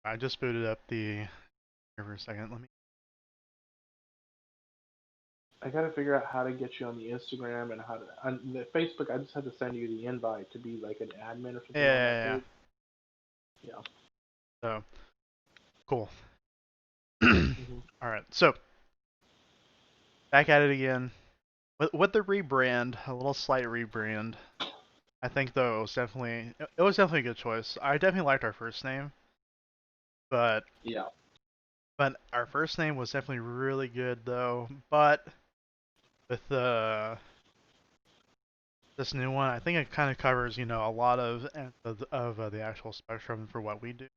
I just booted up the here for a second. Let me. I gotta figure out how to get you on the Instagram and how to on the Facebook. I just had to send you the invite to be like an admin or Yeah, something on that yeah, yeah. page. Yeah. So cool. Mhm. All right, so back at it again with the rebrand, a little slight rebrand. I think though it was definitely a good choice. I definitely liked our first name, but Yeah. our first name was definitely really good though. But with this new one, I think it kind of covers a lot of the actual spectrum for what we do.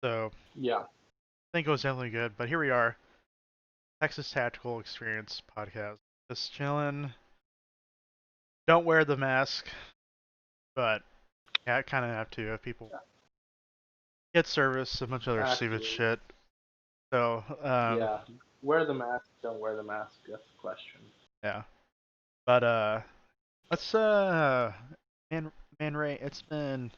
So Yeah. I think it was definitely good. But here we are, Texas Tactical Experience podcast. Just chilling. Don't wear the mask, but yeah, I kind of have to if people get service, a bunch of other stupid Actually, shit. So yeah. Wear the mask. Don't wear the mask. That's the question. yeah. But let's man man Ray, it's been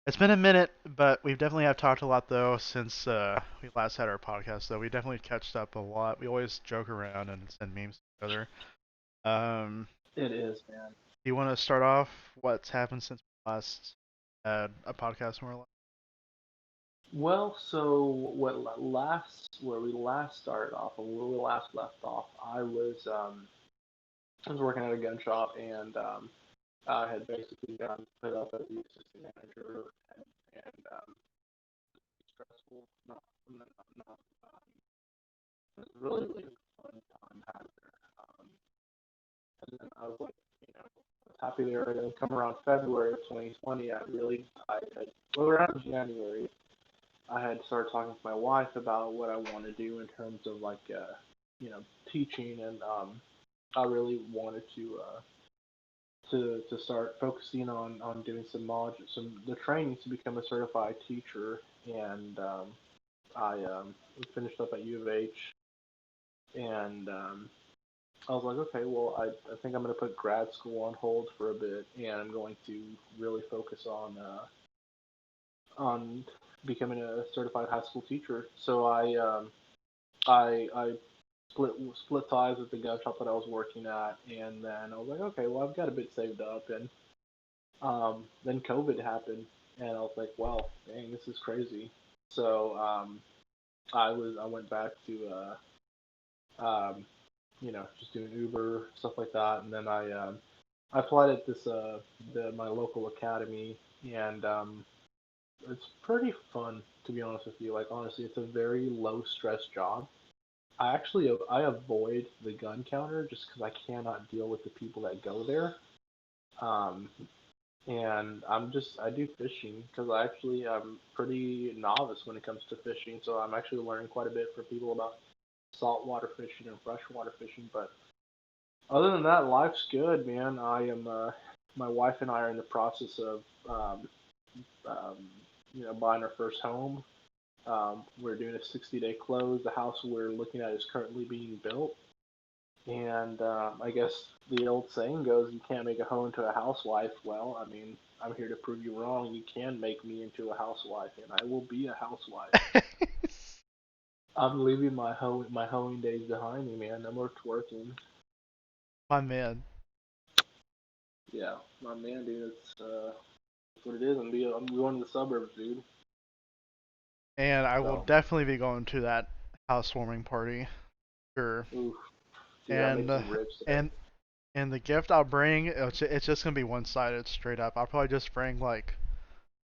a minute, but we've definitely have talked a lot though since we last had our podcast. Though we definitely catched up a lot. We always joke around and send memes to each other. It is, man. Do you want to start off what's happened since we last had a podcast more or less? Well, so where we last started off, and where we last left off, I was working at a gun shop, and I had basically gotten put up as the assistant manager, and stressful. Not it was really fun time had there. And then I was like, I was happy they were going to come around February of 2020. Well, around January, I had started talking to my wife about what I want to do in terms of like, teaching, and I really wanted to start focusing on doing some the training to become a certified teacher, and I finished up at U of H, and I was like, okay, well, I think I'm going to put grad school on hold for a bit, and I'm going to really focus on becoming a certified high school teacher. So I split ties with the gun shop that I was working at, and then I was like, okay, well, I've got a bit saved up, and then COVID happened, and I was like, wow, dang, this is crazy. So I went back to just doing Uber, stuff like that, and then I applied at my local academy, and it's pretty fun, to be honest with you. Like, honestly, it's a very low stress job. I avoid the gun counter just because I cannot deal with the people that go there. Um, and I do fishing because I'm pretty novice when it comes to fishing, so I'm actually learning quite a bit for people about saltwater fishing and freshwater fishing. But other than that, life's good, man. My wife and I are in the process of um, buying our first home. We're doing a 60-day close. The house we're looking at is currently being built. And I guess the old saying goes, you can't make a hoe into a housewife. Well, I mean, I'm here to prove you wrong. You can make me into a housewife, and I will be a housewife. I'm leaving my hoeing days behind me, man. I'm working. My man. Yeah, my man, dude. It's what it is. I'm going to the suburbs, dude. And I will So, definitely be going to that housewarming party. Sure. oof, dude, I made And some ribs today. and the gift I'll bring, it's just gonna be one sided straight up. I'll probably just bring like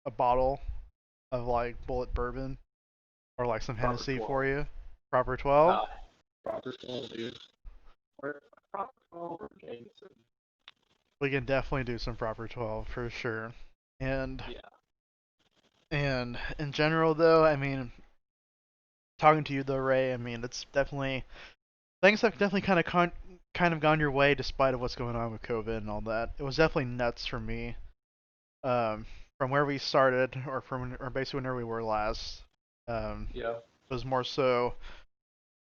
a bottle of like bullet bourbon or like some Proper Hennessy for 12. you. Proper 12. Ah, proper 12, dude. Or proper 12 or Jameson. We can definitely do some proper 12 for sure. And Yeah. and in general though, I mean, talking to you though, Ray, I mean, it's definitely things have definitely kind of gone your way despite of what's going on with COVID and all that. It was definitely nuts for me. Um, from where we started, or basically whenever we were last. Yeah. It was more so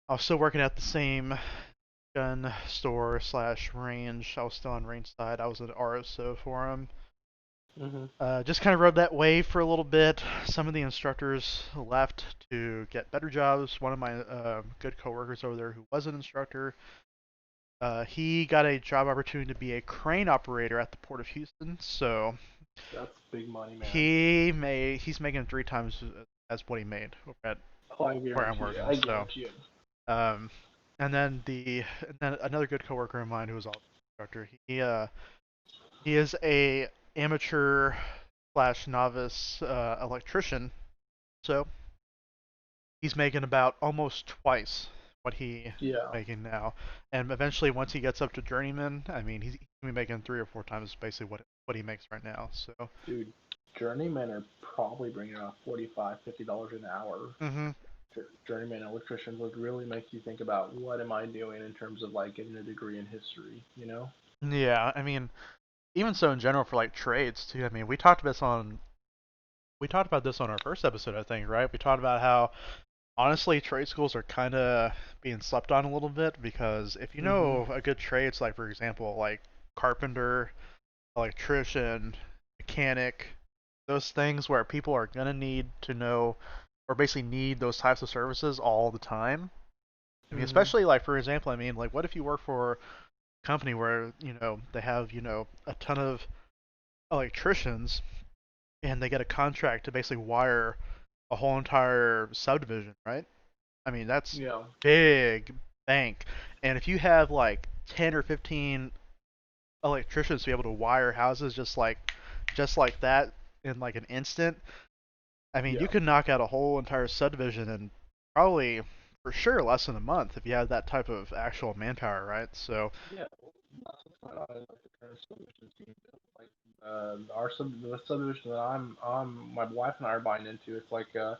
I was still working at the same gun store slash range. I was still on range side. I was an RSO for him, Mhm. Just kind of rode that wave for a little bit. Some of the instructors left to get better jobs. One of my good coworkers over there who was an instructor, he got a job opportunity to be a crane operator at the Port of Houston. So That's big money, man. he's making 3 times as what he made over at Oh, I where I'm guarantee it. working. I So guarantee it. um, and then another good coworker of mine who was also an instructor. He is a amateur slash novice electrician. So he's making about almost twice what he Yeah, making now. And eventually, once he gets up to journeyman, I mean, he's gonna be making 3 or 4 times basically what he makes right now. So, dude. Journeymen are probably bringing around 45, $50 an hour. hmm Journeyman electricians would really make you think about what am I doing in terms of like getting a degree in history, you know? yeah, I mean, even so in general for like trades too. I mean, we talked about this on our first episode, I think, right? We talked about how honestly trade schools are kind of being slept on a little bit because if you Mhm. know a good trades, like for example, like carpenter, electrician, mechanic, those things where people are gonna need to know or basically need those types of services all the time. I mean, Mhm. especially like for example, I mean, like what if you work for a company where they have a ton of electricians and they get a contract to basically wire a whole entire subdivision, right? I mean, that's Yeah. big bank. And if you have like 10 or 15 electricians to be able to wire houses just like that in like an instant, I mean, you Yeah. could knock out a whole entire subdivision in probably for sure less than a month if you have that type of actual manpower, right? So, Yeah. That's what's going on in like the current subdivisions being built. Like the subdivision that my wife and I are buying into. It's like I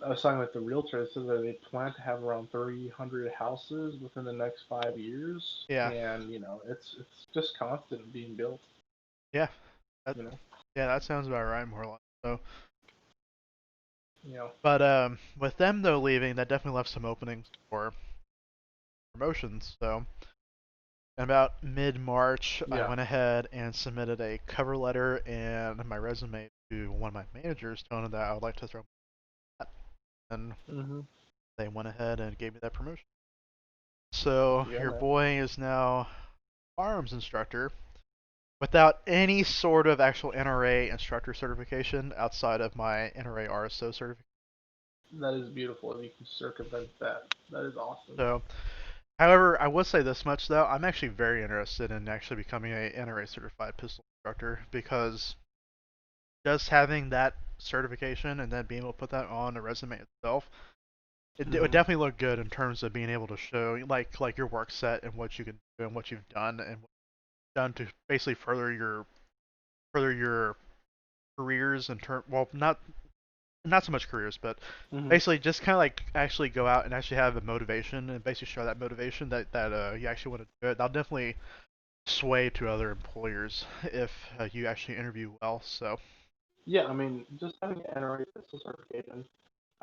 was talking with the realtor. It says that they plan to have around 300 houses within the next 5 years, yeah. and it's just constant being built. Yeah. That, You know. yeah, that sounds about right more or less. So, You know. but with them though leaving, that definitely left some openings for promotions. So, in about mid-March, I Yeah. went ahead and submitted a cover letter and my resume to one of my managers, telling them that I would like to throw that, and Mhm. they went ahead and gave me that promotion. So Yeah, your man. boy is now firearms instructor without any sort of actual NRA instructor certification outside of my NRA RSO certification. That is beautiful, and you can circumvent that. That is awesome. So, however, I will say this much though: I'm actually very interested in actually becoming a NRA certified pistol instructor because just having that certification and then being able to put that on a resume itself, it would Mhm. definitely look good in terms of being able to show like your work set and what you can do and what you've done and what you've done to basically further your careers in term well not so much careers but Mhm. basically just kind of like actually go out and actually have a motivation and basically show that motivation that you actually want to do it. That'll definitely sway to other employers if you actually interview well. So Yeah, I mean, just having an NRA pistol certification.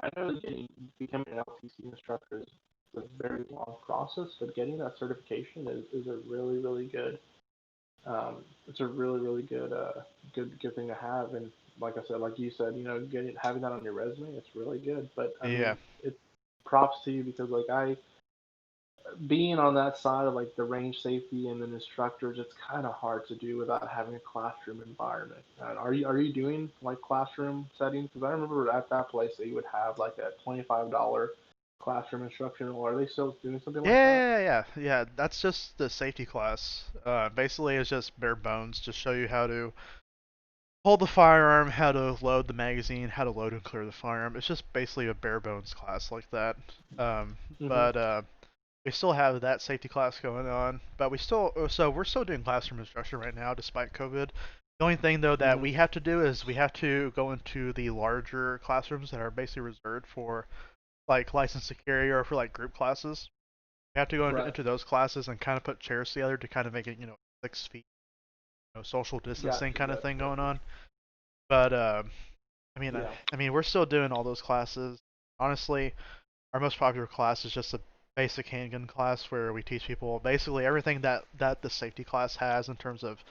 I know that becoming an LTC instructor is a very long process, but getting that certification is a really really good. It's a really really good thing to have, and like I said, like you said, getting having that on your resume, it's really good. But I yeah, mean, it's props to you because like I being on that side of like the range safety and then instructors, it's kind of hard to do without having a classroom environment. Are you doing like classroom settings? Because I remember at that place they would have like a $25 classroom instruction, or are they still doing something like that? yeah. That's just the safety class. Basically, it's just bare bones. Just show you how to hold the firearm, how to load the magazine, how to load and clear the firearm. It's just basically a bare bones class like that. Um, Mhm. but we still have that safety class going on. But we're still doing classroom instruction right now despite COVID. The only thing though that Mhm. we have to do is we have to go into the larger classrooms that are basically reserved for like license to carry or for like group classes. We have to go Right. into those classes and kind of put chairs together to kind of make it 6 feet, social distancing Gotcha. kind of Gotcha. thing going Gotcha. on. But Yeah. I mean, we're still doing all those classes. Honestly, our most popular class is just a basic handgun class where we teach people basically everything that the safety class has in terms of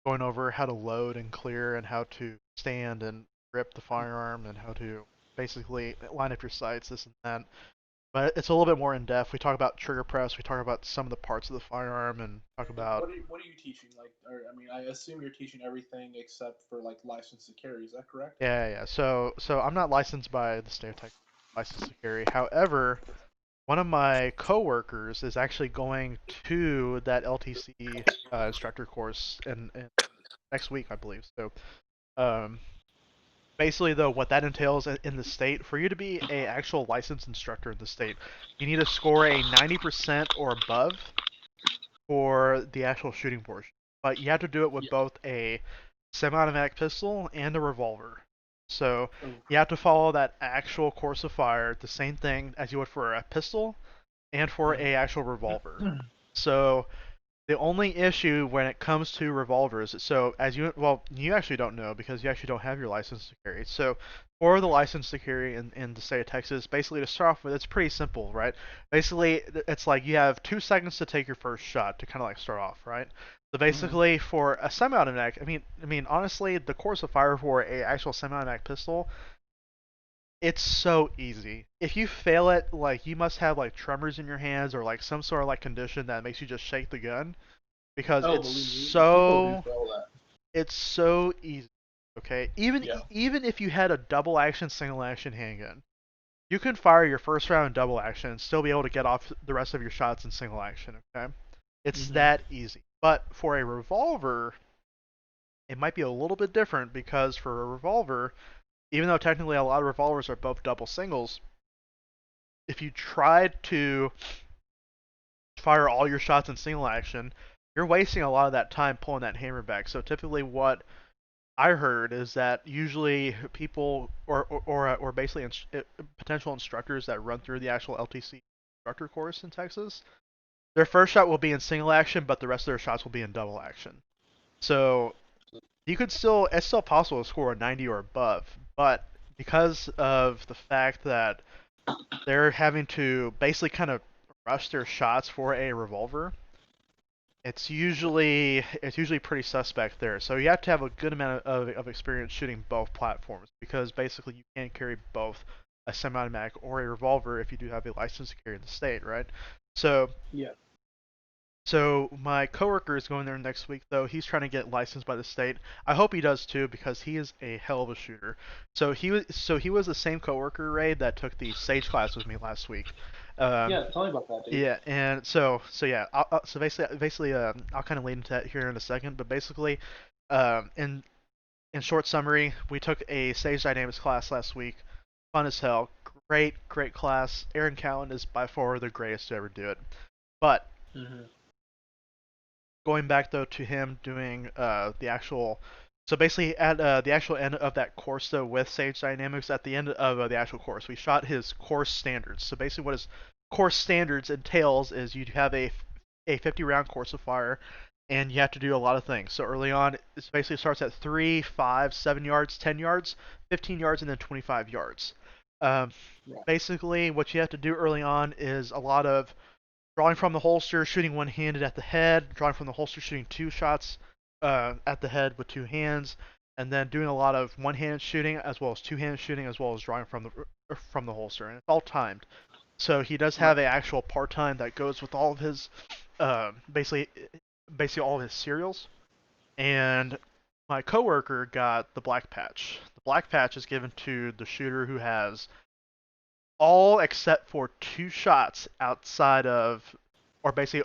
going over how to load and clear and how to stand and grip the firearm and how to basically line up your sights, this and that. But it's a little bit more in depth. We talk about trigger press. We talk about some of the parts of the firearm and talk And about what are you teaching? Like, or, I mean, I assume you're teaching everything except for like license to carry. Is that correct? yeah. So I'm not licensed by the state of Texas, licensed to carry. However, one of my coworkers is actually going to that LTC instructor course in next week, I believe. So um, basically, though, what that entails in the state, for you to be a actual licensed instructor in the state, you need to score a 90% or above for the actual shooting portion. But you have to do it with Yeah. both a semi-automatic pistol and a revolver. So Oh. you have to follow that actual course of fire, the same thing as you would for a pistol and for a actual revolver. Mm-hmm. So the only issue when it comes to revolvers, so as you, well, you actually don't know because you actually don't have your license to carry. So for the license to carry in the state of Texas, basically to start off with, it's pretty simple, right? Basically, it's like you have 2 seconds to take your first shot to kind of like start off, right? So Mm-hmm. basically, for a semi-automatic, I mean, honestly, the course of fire for a actual semi-automatic pistol, it's so easy. If you fail it, like you must have like tremors in your hands or like some sort of like condition that makes you just shake the gun because Oh, it's believe me, people do so feel that. it's so easy. Okay, Yeah. even if you had a double action, single action handgun, you can fire your first round in double action and still be able to get off the rest of your shots in single action. Okay, it's Mm-hmm. that easy. But for a revolver, it might be a little bit different because for a revolver, even though technically a lot of revolvers are both double singles, if you tried to fire all your shots in single action, you're wasting a lot of that time pulling that hammer back. So typically, what I heard is that usually people or basically potential instructors that run through the actual LTC instructor course in Texas, their first shot will be in single action, but the rest of their shots will be in double action. So you could still, it's still possible to score a 90 or above, but because of the fact that they're having to basically kind of rush their shots for a revolver, it's usually pretty suspect there. So you have to have a good amount of experience shooting both platforms because basically you can't carry both a semi-automatic or a revolver if you do have a license to carry in the state, right? So Yeah. so my coworker is going there next week though. He's trying to get licensed by the state. I hope he does too because he is a hell of a shooter. So he was the same coworker, Ray, that took the Sage class with me last week. Um, Yeah. Tell me about that, dude. yeah, and so yeah, so basically, I'll kind of lead into that here in a second, but basically, in short summary, we took a Sage Dynamics class last week. Fun as hell, great class. Aaron Cowan is by far the greatest to ever do it. But Mm-hmm. going back though to him doing the actual, so basically at the actual end of that course though with Sage Dynamics, at the end of the actual course, we shot his course standards. So basically, what his course standards entails is you have a 50 round course of fire, and you have to do a lot of things. So early on, it basically starts at 3, 5, 7 yards, 10 yards, 15 yards, and then 25 yards. Um, Right. Basically, what you have to do early on is a lot of drawing from the holster, shooting one-handed at the head, drawing from the holster, shooting 2 shots at the head with 2 hands, and then doing a lot of one-handed shooting as well as two-handed shooting as well as drawing from the holster, and it's all timed. So he does have Right. an actual part time that goes with all of his basically all of his serials. And my coworker got the black patch. The black patch is given to the shooter who has all except for 2 shots outside of, or basically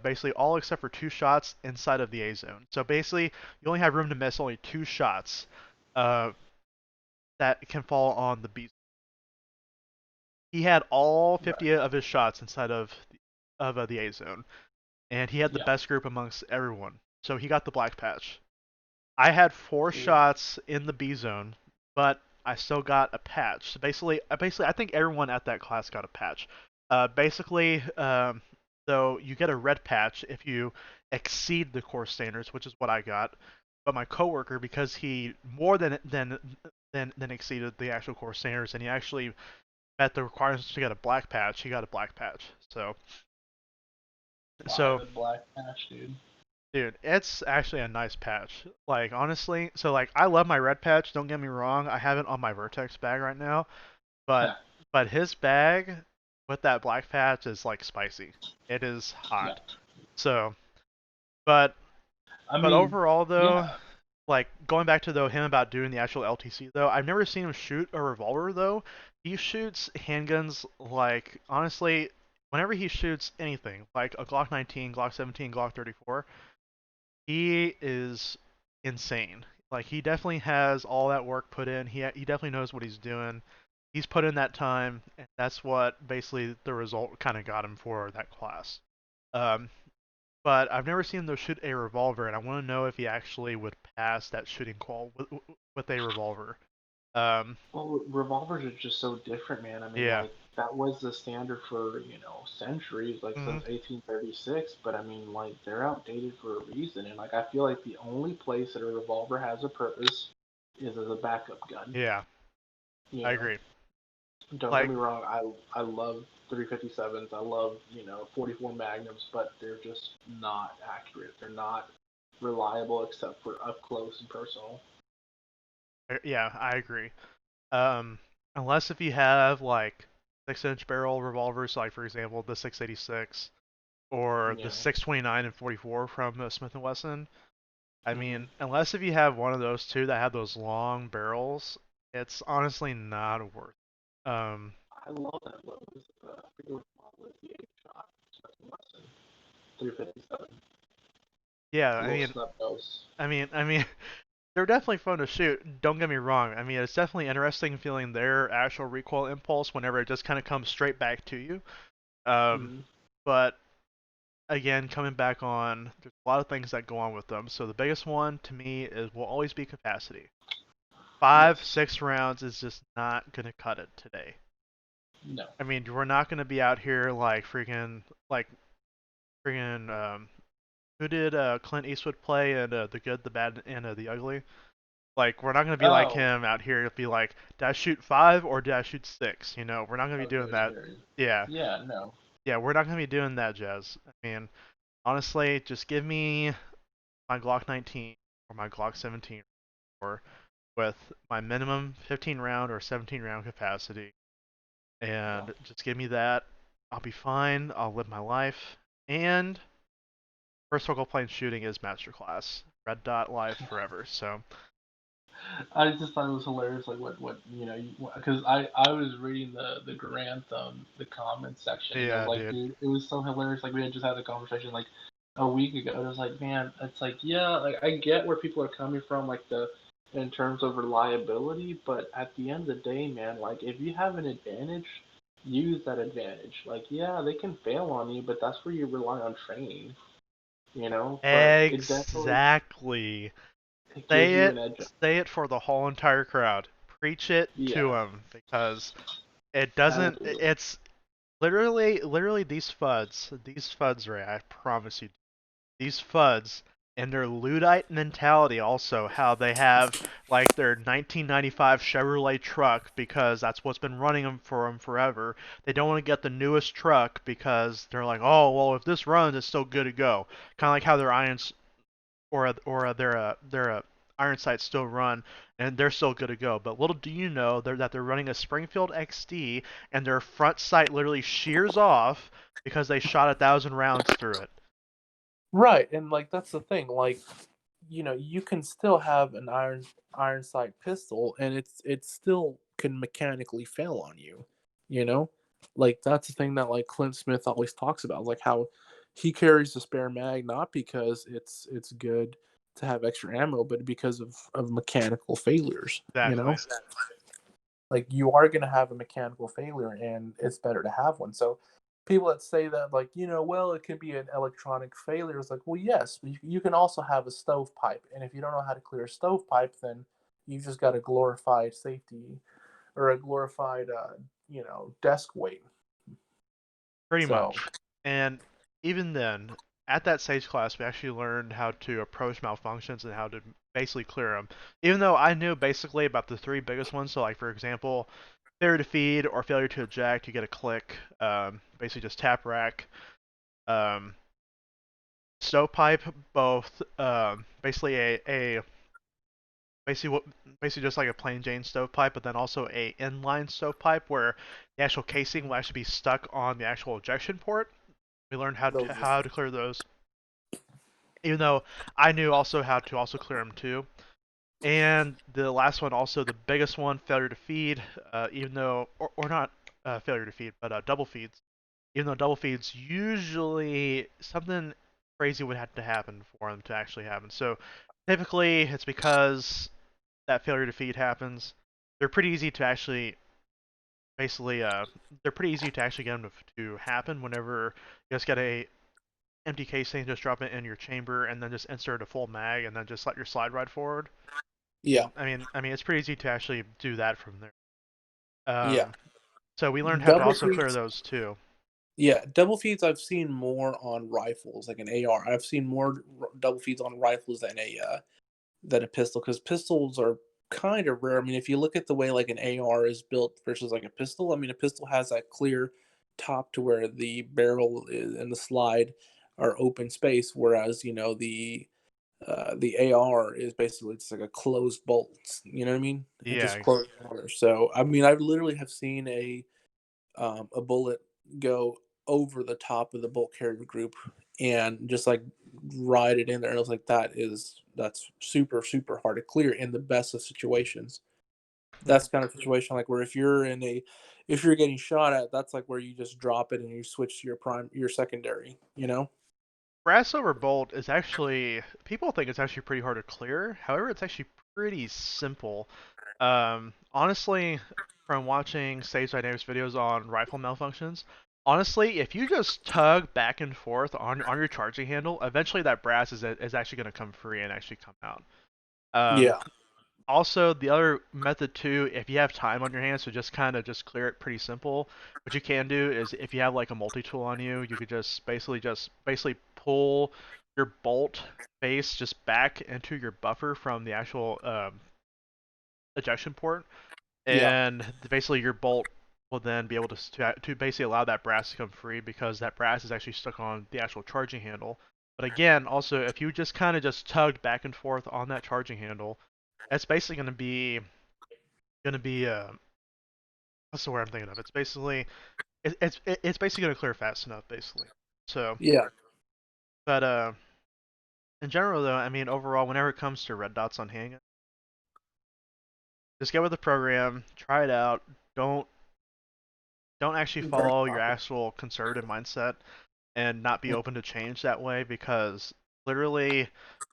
basically all except for 2 shots inside of the A zone. So basically, you only have room to miss only 2 shots uh, that can fall on the B. He had all Right. 50 of his shots inside of the A zone, and he had the Yeah. best group amongst everyone. So he got the black patch. I had four Cool. shots in the B zone, but I still got a patch. So basically, I think everyone at that class got a patch. Basically, though, you get a red patch if you exceed the course standards, which is what I got. But my coworker, because he more than exceeded the actual course standards, and he actually met the requirements to get a black patch, he got a black patch. So Why so the black patch, dude? Dude, it's actually a nice patch. Like honestly, so like I love my red patch. Don't get me wrong. I have it on my Vertex bag right now, but Yeah, his bag with that black patch is like spicy. It is yeah. hot. So, but I mean, overall yeah. though, like going back to though him about doing the actual LTC though, I've never seen him shoot a revolver though. He shoots handguns like honestly, whenever he shoots anything like a Glock 19, Glock 17, Glock 34, he is insane. Like he definitely has all that work put in. He definitely knows what he's doing. He's put in that time, and that's what basically the result kind of got him for that class. Um, but I've never seen him though shoot a revolver, and I want to know if he actually would pass that shooting qual with a revolver. Um, Well, revolvers are just so different, man. I mean, yeah. like that was the standard for centuries, like Hmm. since 1836. But I mean, like they're outdated for a reason, and like I feel like the only place that a revolver has a purpose is as a backup gun. Yeah, You I know, agree. don't get Like, me wrong. I love 357s. I love 44 magnums, but they're just not accurate. They're not reliable except for up close and personal. yeah, I agree. Um, unless if you have like 6-inch barrel revolvers, like for example the 686 or the Yeah. 629 and 44 from Smith and Wesson. I Hmm. mean, unless if you have one of those two that have those long barrels, it's honestly not worth it. I love that. What was I forget what model is the 8 shot. Smith and Wesson 357. Yeah, A little snub nose. I mean, they're definitely fun to shoot. Don't get me wrong. I mean, it's definitely interesting feeling their actual recoil impulse whenever it just kind of comes straight back to you. Um, Mm-hmm. but again, coming back on, there's a lot of things that go on with them. So the biggest one to me is will always be capacity. Five, Yes. 6 rounds is just not gonna cut it today. No. I mean, we're not gonna be out here like freaking who did Clint Eastwood play in The Good, the Bad, and the Ugly? Like we're not gonna be like Oh. him out here to be like, did I shoot five or did I shoot six? You know, we're not gonna be doing Okay, that. scary. Yeah, Yeah. No. yeah, we're not gonna be doing that, Jazz. I mean, honestly, just give me my Glock 19 or my Glock 17 or with my minimum 15 round or 17 round capacity Yeah. and just give me that. I'll be fine. I'll live my life. And first focal plane shooting is masterclass. Red dot life forever. So I just thought it was hilarious, like what because I was reading the Grantham the comments section, and it was yeah, like, dude. dude, it was so hilarious. Like we had just had a conversation like a week ago. It was like, man, it's like, yeah, like I get where people are coming from, like the in terms of reliability, but at the end of the day, man, like if you have an advantage, use that advantage. Like, yeah, they can fail on you, but that's where you rely on training, But it definitely Exactly. it gives Say you it. an edge. Say it for the whole entire crowd. Preach it to Yeah, them because it I will doesn't. do it. It's literally these FUDs, Ray. I promise you, these FUDs and their Luddite mentality also how they have like their 1995 Chevrolet truck because that's what's been running them for them forever. They don't want to get the newest truck because they're like, oh well, if this runs, it's still good to go. Kind of like how their irons or their iron sights still run and they're still good to go. But little do you know that they're running a Springfield XD and their front sight literally shears off because they shot 1,000 rounds through it. Right, and like that's the thing. Like, you can still have an iron sight pistol, and it still can mechanically fail on you. You know, like that's the thing that like Clint Smith always talks about, like how he carries the spare mag not because it's good to have extra ammo, but because of mechanical failures. Exactly. Like you are going to have a mechanical failure, and it's better to have one. So people that say that, like, well, it could be an electronic failure, it's like, well, yes, but you can also have a stovepipe, and if you don't know how to clear a stovepipe, then you've just got a glorified safety or a glorified desk weight. Pretty So much. And even then, at that SAGE class, we actually learned how to approach malfunctions and how to basically clear them. Even though I knew basically about the three biggest ones, so like for example, failure to feed or failure to eject, you get a click, basically just tap rack. Um, stovepipe, both basically basically what basically just like a plain Jane stovepipe, but then also a inline stovepipe where the actual casing will actually be stuck on the actual ejection port. We learned Those how to clear those, even though I knew also how to also clear them too. And the last one, also the biggest one, failure to feed, even though or not failure to feed, but double feeds. Even though double feeds usually something crazy would have to happen for them to actually happen. So typically it's because that failure to feed happens. They're pretty easy to actually basically they're pretty easy to actually get them to happen whenever you just get a empty casing, just drop it in your chamber and then just insert a full mag and then just let your slide ride forward. yeah, I mean it's pretty easy to actually do that from there. yeah. So we learned how to Double also clear feeds. those too. Yeah, double feeds I've seen more on rifles, like an AR. I've seen more double feeds on rifles than a pistol, because pistols are kind of rare. I mean, if you look at the way like an AR is built versus like a pistol, I mean, a pistol has that clear top to where the barrel is, and the slide are open space, whereas the AR is basically just like a closed bolt. You know what I mean? And just Yeah, closed water. So I mean, I literally have seen a bullet go over the top of the bolt carrier group and just like ride it in there. And I was like, that's super super hard to clear in the best of situations. That's kind of situation like where if you're getting shot at, that's like where you just drop it and you switch to your secondary. You know? brass over bolt is actually people think it's actually pretty hard to clear. However, it's actually pretty simple. Honestly, from watching Sage Dynamics videos on rifle malfunctions, honestly, if you just tug back and forth on your charging handle, eventually that brass is actually going to come free and actually come out. Um, Yeah. Also, the other method too, if you have time on your hands to just kind of just clear it pretty simple, what you can do is if you have like a multi-tool on you, you could just basically pull your bolt face just back into your buffer from the actual ejection port, Yeah. and basically your bolt will then be able to basically allow that brass to come free because that brass is actually stuck on the actual charging handle. But again, also if you just kind of just tugged back and forth on that charging handle, it's basically gonna be what's the word I'm thinking of? It's basically gonna clear fast enough, basically. So, Yeah. but in general though, I mean overall, whenever it comes to red dots on handgun, just get with the program, try it out. Don't don't actually Very follow your popular. actual conservative mindset and not be open to change that way because literally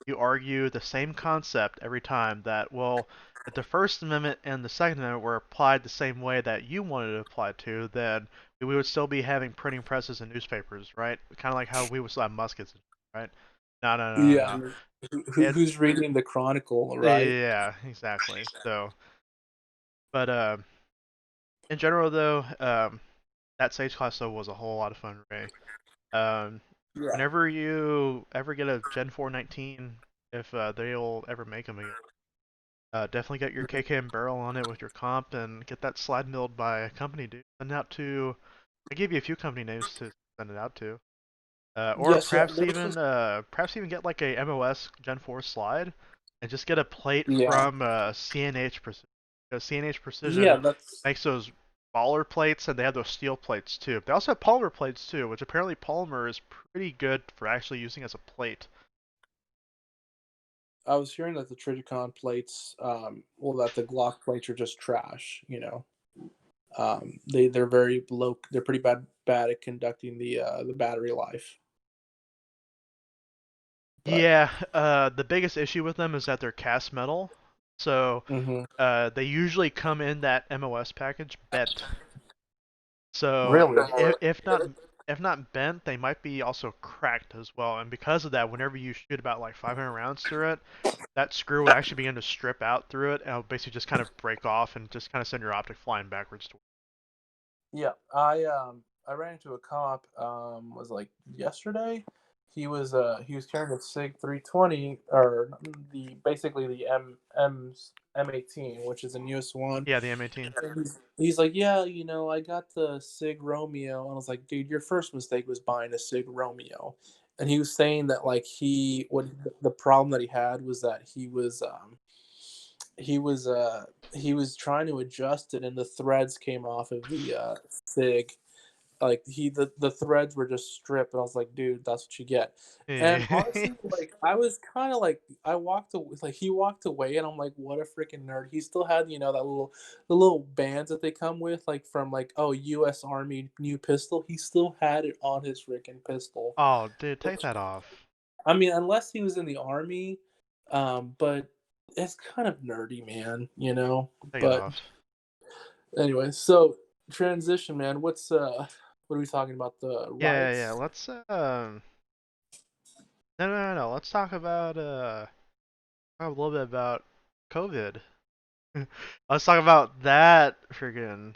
you argue the same concept every time that, well, if the First Amendment and the Second Amendment were applied the same way that you wanted it applied to, then we would still be having printing presses and newspapers, right? Kind of like how we would still have muskets, right? No, no, no, Yeah. no. It, Who's reading the Chronicle, right? yeah, exactly. So, but in general though, that Sage class though was a whole lot of fun, Ray. Um, Yeah. Whenever you ever get a Gen 419, if they'll ever make them again, definitely get your KKM barrel on it with your comp and get that slide milled by a company, dude. Send it out to, I gave you a few company names to send it out to. Or Yes. Yeah. There was this. perhaps even get like a MOS Gen 4 slide and just get a plate Yeah. from CNH Precision. Because CNH Yeah. Precision That's. makes those baller plates and they have those steel plates too. They also have polymer plates too, which apparently polymer is pretty good for actually using as a plate. I was hearing that the Triticon plates, well, that the Glock plates are just trash. They're very low. They're pretty bad at conducting the battery life. But Yeah, the biggest issue with them is that they're cast metal. So hmm they usually come in that MOS package bent. So really, if not bent, they might be also cracked as well. And because of that, whenever you shoot about like 500 rounds through it, that screw will actually begin to strip out through it, and it'll basically just kind of break off and just kind of send your optic flying backwards. yeah. I ran into a cop. Was like yesterday. He was carrying a Sig 320, or the basically the M18, which is the newest one. Yeah, the M18. He's like, yeah, I got the Sig Romeo. And I was like, dude, your first mistake was buying a Sig Romeo. and he was saying that like the problem that he had was that he was he was trying to adjust it, and the threads came off of the Sig. Like the threads were just stripped, and I was like, dude, that's what you get. And honestly, like I was kind of like I walked away, like he walked away, and I'm like, what a freaking nerd. He still had that the little bands that they come with, like from like U.S. Army new pistol. He still had it on his freaking pistol. Oh, dude, take that off. I mean, unless he was in the army, but it's kind of nerdy, man. Take it But off. anyway, so transition, man. What are we talking about? The Yeah. riots? Let's no. Let's talk about talk a little bit about COVID. Let's talk about that friggin'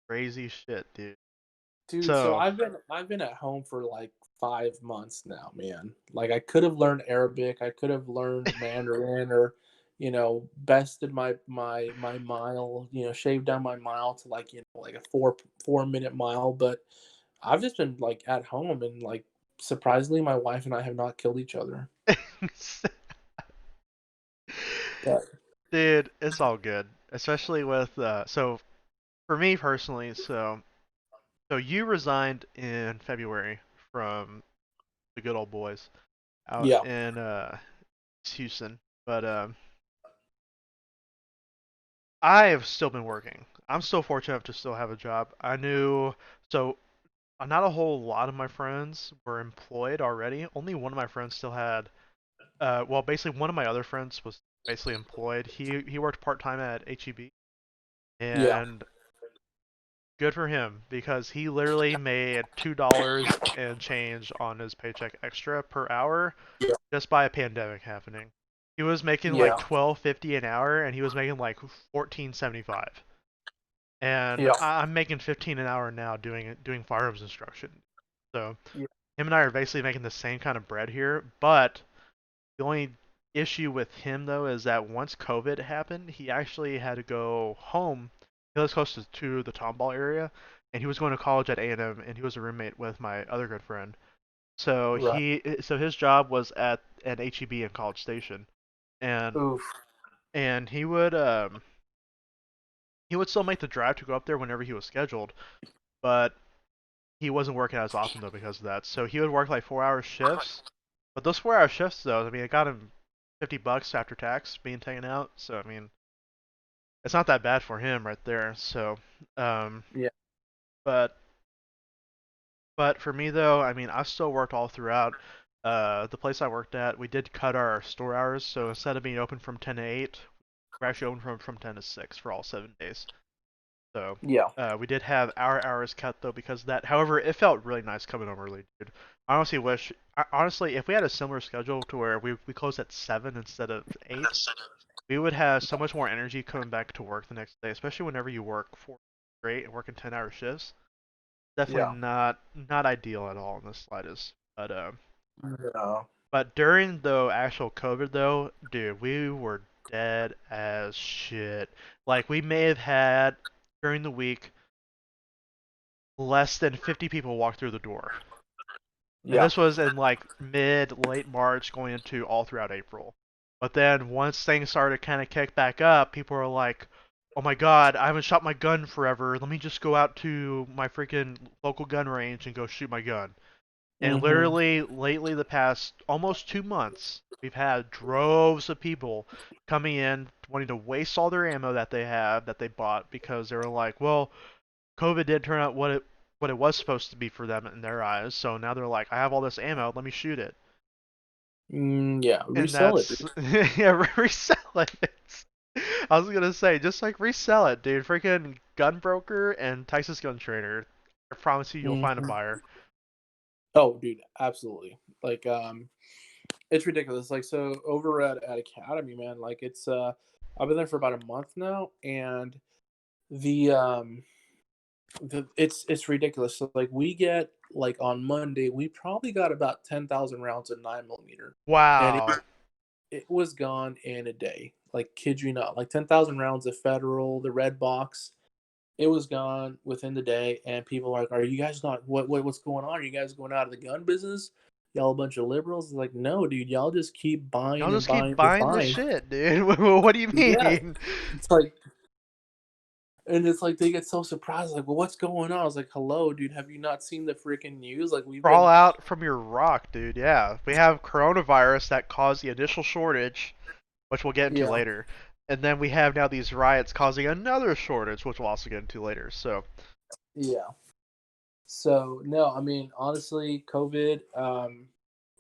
crazy shit, dude. Dude, so So, I've been at home for like 5 months now, man. Like I could have learned Arabic, I could have learned Mandarin, or bested my mile, shaved down my mile to like like a 4 minute mile. But I've just been like at home, and like surprisingly, my wife and I have not killed each other. But dude, it's all good. Especially with so for me personally, so you resigned in February from the good old boys out yeah, in Houston, but I have still been working. I'm still fortunate enough to still have a job. I knew so not a whole lot of my friends were employed already. Only one of my friends still had well, basically one of my other friends was basically employed. He worked part-time at HEB, yeah, and good for him because he literally made $2 and change on his paycheck extra per hour yeah, just by a pandemic happening. He was making like yeah, 12.50 an hour, and he was making like 14.75. And yeah, I'm making 15 an hour now doing firearms instruction. So yeah, him and I are basically making the same kind of bread here, but the only issue with him though is that once COVID happened, he actually had to go home. He lives close to the Tomball area, and he was going to college at A&M, and he was a roommate with my other good friend. So right. his job was at an HEB in College Station, and Oof. and he would still make the drive to go up there whenever he was scheduled, but he wasn't working as often though because of that. So he would work like 4 hour shifts. But those 4 hour shifts though, I mean, it got him $50 after tax being taken out. So I mean, it's not that bad for him right there. So, um, Yeah, but but for me though, I mean, I still worked all throughout. The place I worked at, we did cut our store hours, so instead of being open from 10 to 8, we're actually open from 10 to 6 for all 7 days. So yeah, we did have our hours cut though because of that. However, it felt really nice coming home early, dude. Honestly, if we had a similar schedule to where we closed at 7 instead of 8, we would have so much more energy coming back to work the next day, especially whenever you work 4 straight and working 10-hour shifts. Definitely yeah. not ideal at all in the slightest. No. But during the actual COVID though, dude, we were dead as shit. Like we may have had during the week less than 50 people walk through the door. And Yeah. this was in like late March going into all throughout April. But then once things started to kind of kick back up, people were like, oh my god, I haven't shot my gun forever. Let me just go out to my freaking local gun range and go shoot my gun. And Mm-hmm. literally, lately, the past almost 2 months, we've had droves of people coming in wanting to waste all their ammo that they bought because they were like, well, COVID did turn out what it was supposed to be for them in their eyes. So now they're like, I have all this ammo, let me shoot it. Yeah. And Resell it, dude. that's yeah, resell it. I was gonna say, just like resell it, dude. Freaking gun broker and Texas gun trader. I promise you, you'll find a Mm-hmm. buyer. Oh, dude, absolutely. Like, it's ridiculous. Like, so over at Academy, man, like I've been there for about a month now, and the it's ridiculous. So like we get like on Monday, we probably got about 10,000 rounds of 9 millimeter, and Wow. it was gone in a day. Like, kid you not, like 10,000 rounds of Federal, the red box. It was gone within the day, and people are like, "Are you guys not? What's going on? Are you guys going out of the gun business?" y'all a bunch of liberals. It's like, no, dude, y'all just keep Y'all buying and just keep buying and buying the buying. shit, dude. What do you Yeah, mean? it's like, and it's like they get so surprised, like, well, what's going on? I was like, hello, dude, have you not seen the freaking news? Like, we've Crawl been, out from your rock, dude. Yeah, we have coronavirus that caused the initial shortage, which we'll get into yeah, later, and then we have now these riots causing another shortage, which we'll also get into later. So yeah. So no, I mean, honestly, COVID,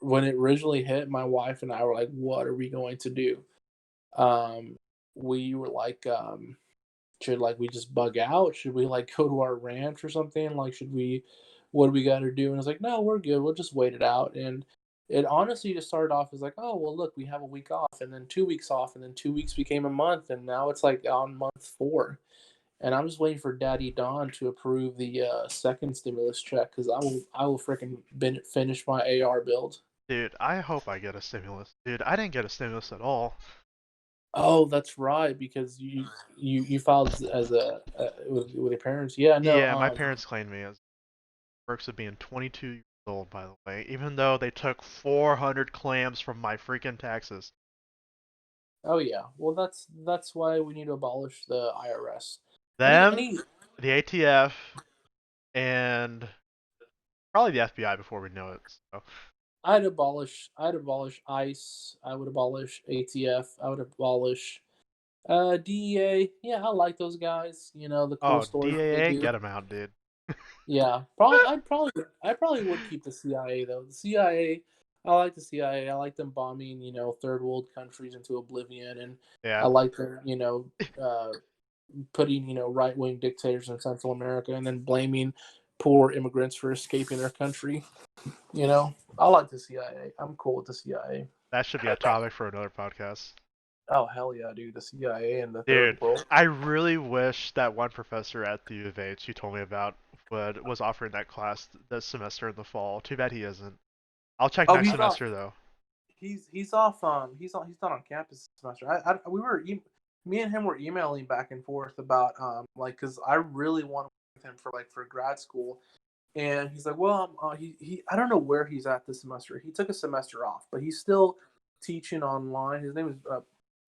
when it originally hit, my wife and I were like, what are we going to do? Um, we were like, should like we just bug out? Should we like go to our ranch or something? Like, should we? What do we got to do? And it's like, no, we're good. We'll just wait it out. And it honestly just started off as like, oh well, look, we have a week off, and then 2 weeks off, and then 2 weeks became a month, and now it's like on month 4. And I'm just waiting for Daddy Don to approve the second stimulus check because I will freaking finish my AR build. dude, I hope I get a stimulus. Dude, I didn't get a stimulus at all. Oh, that's right, because you filed as a with your parents. Yeah, no. Yeah, my parents claimed me as perks of being 22 years old, by the way, even though they took 400 clams from my freaking taxes. Oh yeah. Well, that's why we need to abolish the IRS. Any Them, any. the ATF, and probably the FBI before we know it. So, I'd abolish ICE. I would abolish ATF. I would abolish DEA. Yeah, I like those guys. You know the cool oh, stories they DAA, do. get them out, dude. Yeah, I probably would keep the CIA though. The CIA, I like the CIA. I like them bombing, third world countries into oblivion, and I Yeah, like them, uh, putting, right wing dictators in Central America, and then blaming poor immigrants for escaping their country. I like the CIA. I'm cool with the CIA. that should be a topic for another podcast. Oh hell yeah, dude! The CIA and the third Dude, world. I really wish that one professor at the U of H you told me about was offering that class this semester in the fall. Too bad he isn't. I'll check Oh, next he's off. semester though. He's off. He's not on campus this semester. Me and him were emailing back and forth about like because I really want to work with him for grad school, and he's like, well, he I don't know where he's at this semester. He took a semester off, but he's still teaching online. His name is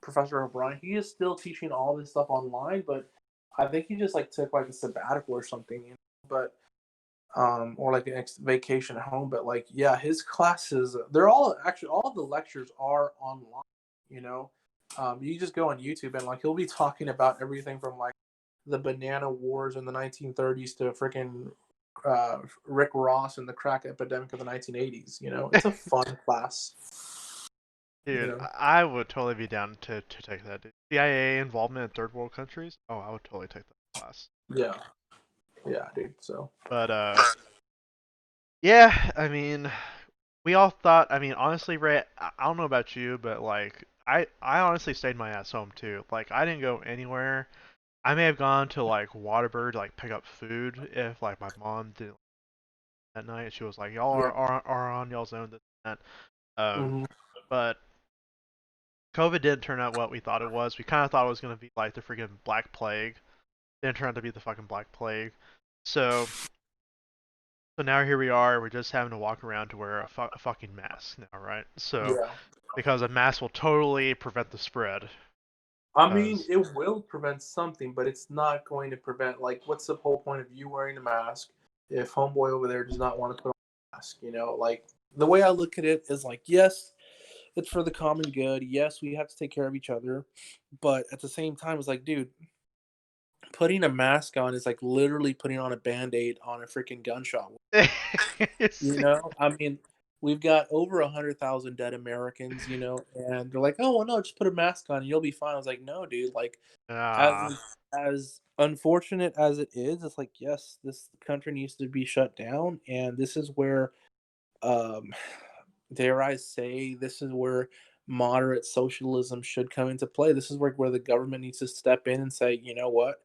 Professor O'Brien. He is still teaching all this stuff online, but I think he just like took like a sabbatical or something. But or like an vacation at home. But like, yeah, his classes, they're all of the lectures are online, you know. You just go on YouTube and like he'll be talking about everything from like the banana wars in the 1930s to freaking Rick Ross and the crack epidemic of the 1980s. It's a fun class. You Dude, know, I would totally be down to take that. Dude. CIA involvement in third world countries? Oh, I would totally take that class. yeah, yeah, dude. So But yeah, I mean, we all thought. I mean, honestly, Ray, I don't know about you, but like, I honestly stayed my ass home too. Like, I didn't go anywhere. I may have gone to like Waterbury to like pick up food if like my mom did that night. She was like, "Y'all yeah, are on y'all's own." This and that. hmm But COVID didn't turn out what we thought it was. We kind of thought it was gonna be like the freaking Black Plague. Didn't turn out to be the fucking Black Plague. So now here we are. We're just having to walk around to wear a fucking mask now, right? So yeah. because a mask will totally prevent the spread. I mean, Because it will prevent something, but it's not going to prevent. Like, what's the whole point of you wearing a mask if homeboy over there does not want to put on a mask? Like the way I look at it is like, yes, it's for the common good. Yes, we have to take care of each other, but at the same time, it's like, dude, putting a mask on is like literally putting on a band-aid on a freaking gunshot. I mean, we've got over 100,000 dead Americans, and they're like, oh well, no, just put a mask on and you'll be fine. I was like, no, dude, like ah, as unfortunate as it is, it's like, yes, this country needs to be shut down, and this is where, um, dare I say, this is where moderate socialism should come into play. This is where the government needs to step in and say, you know what?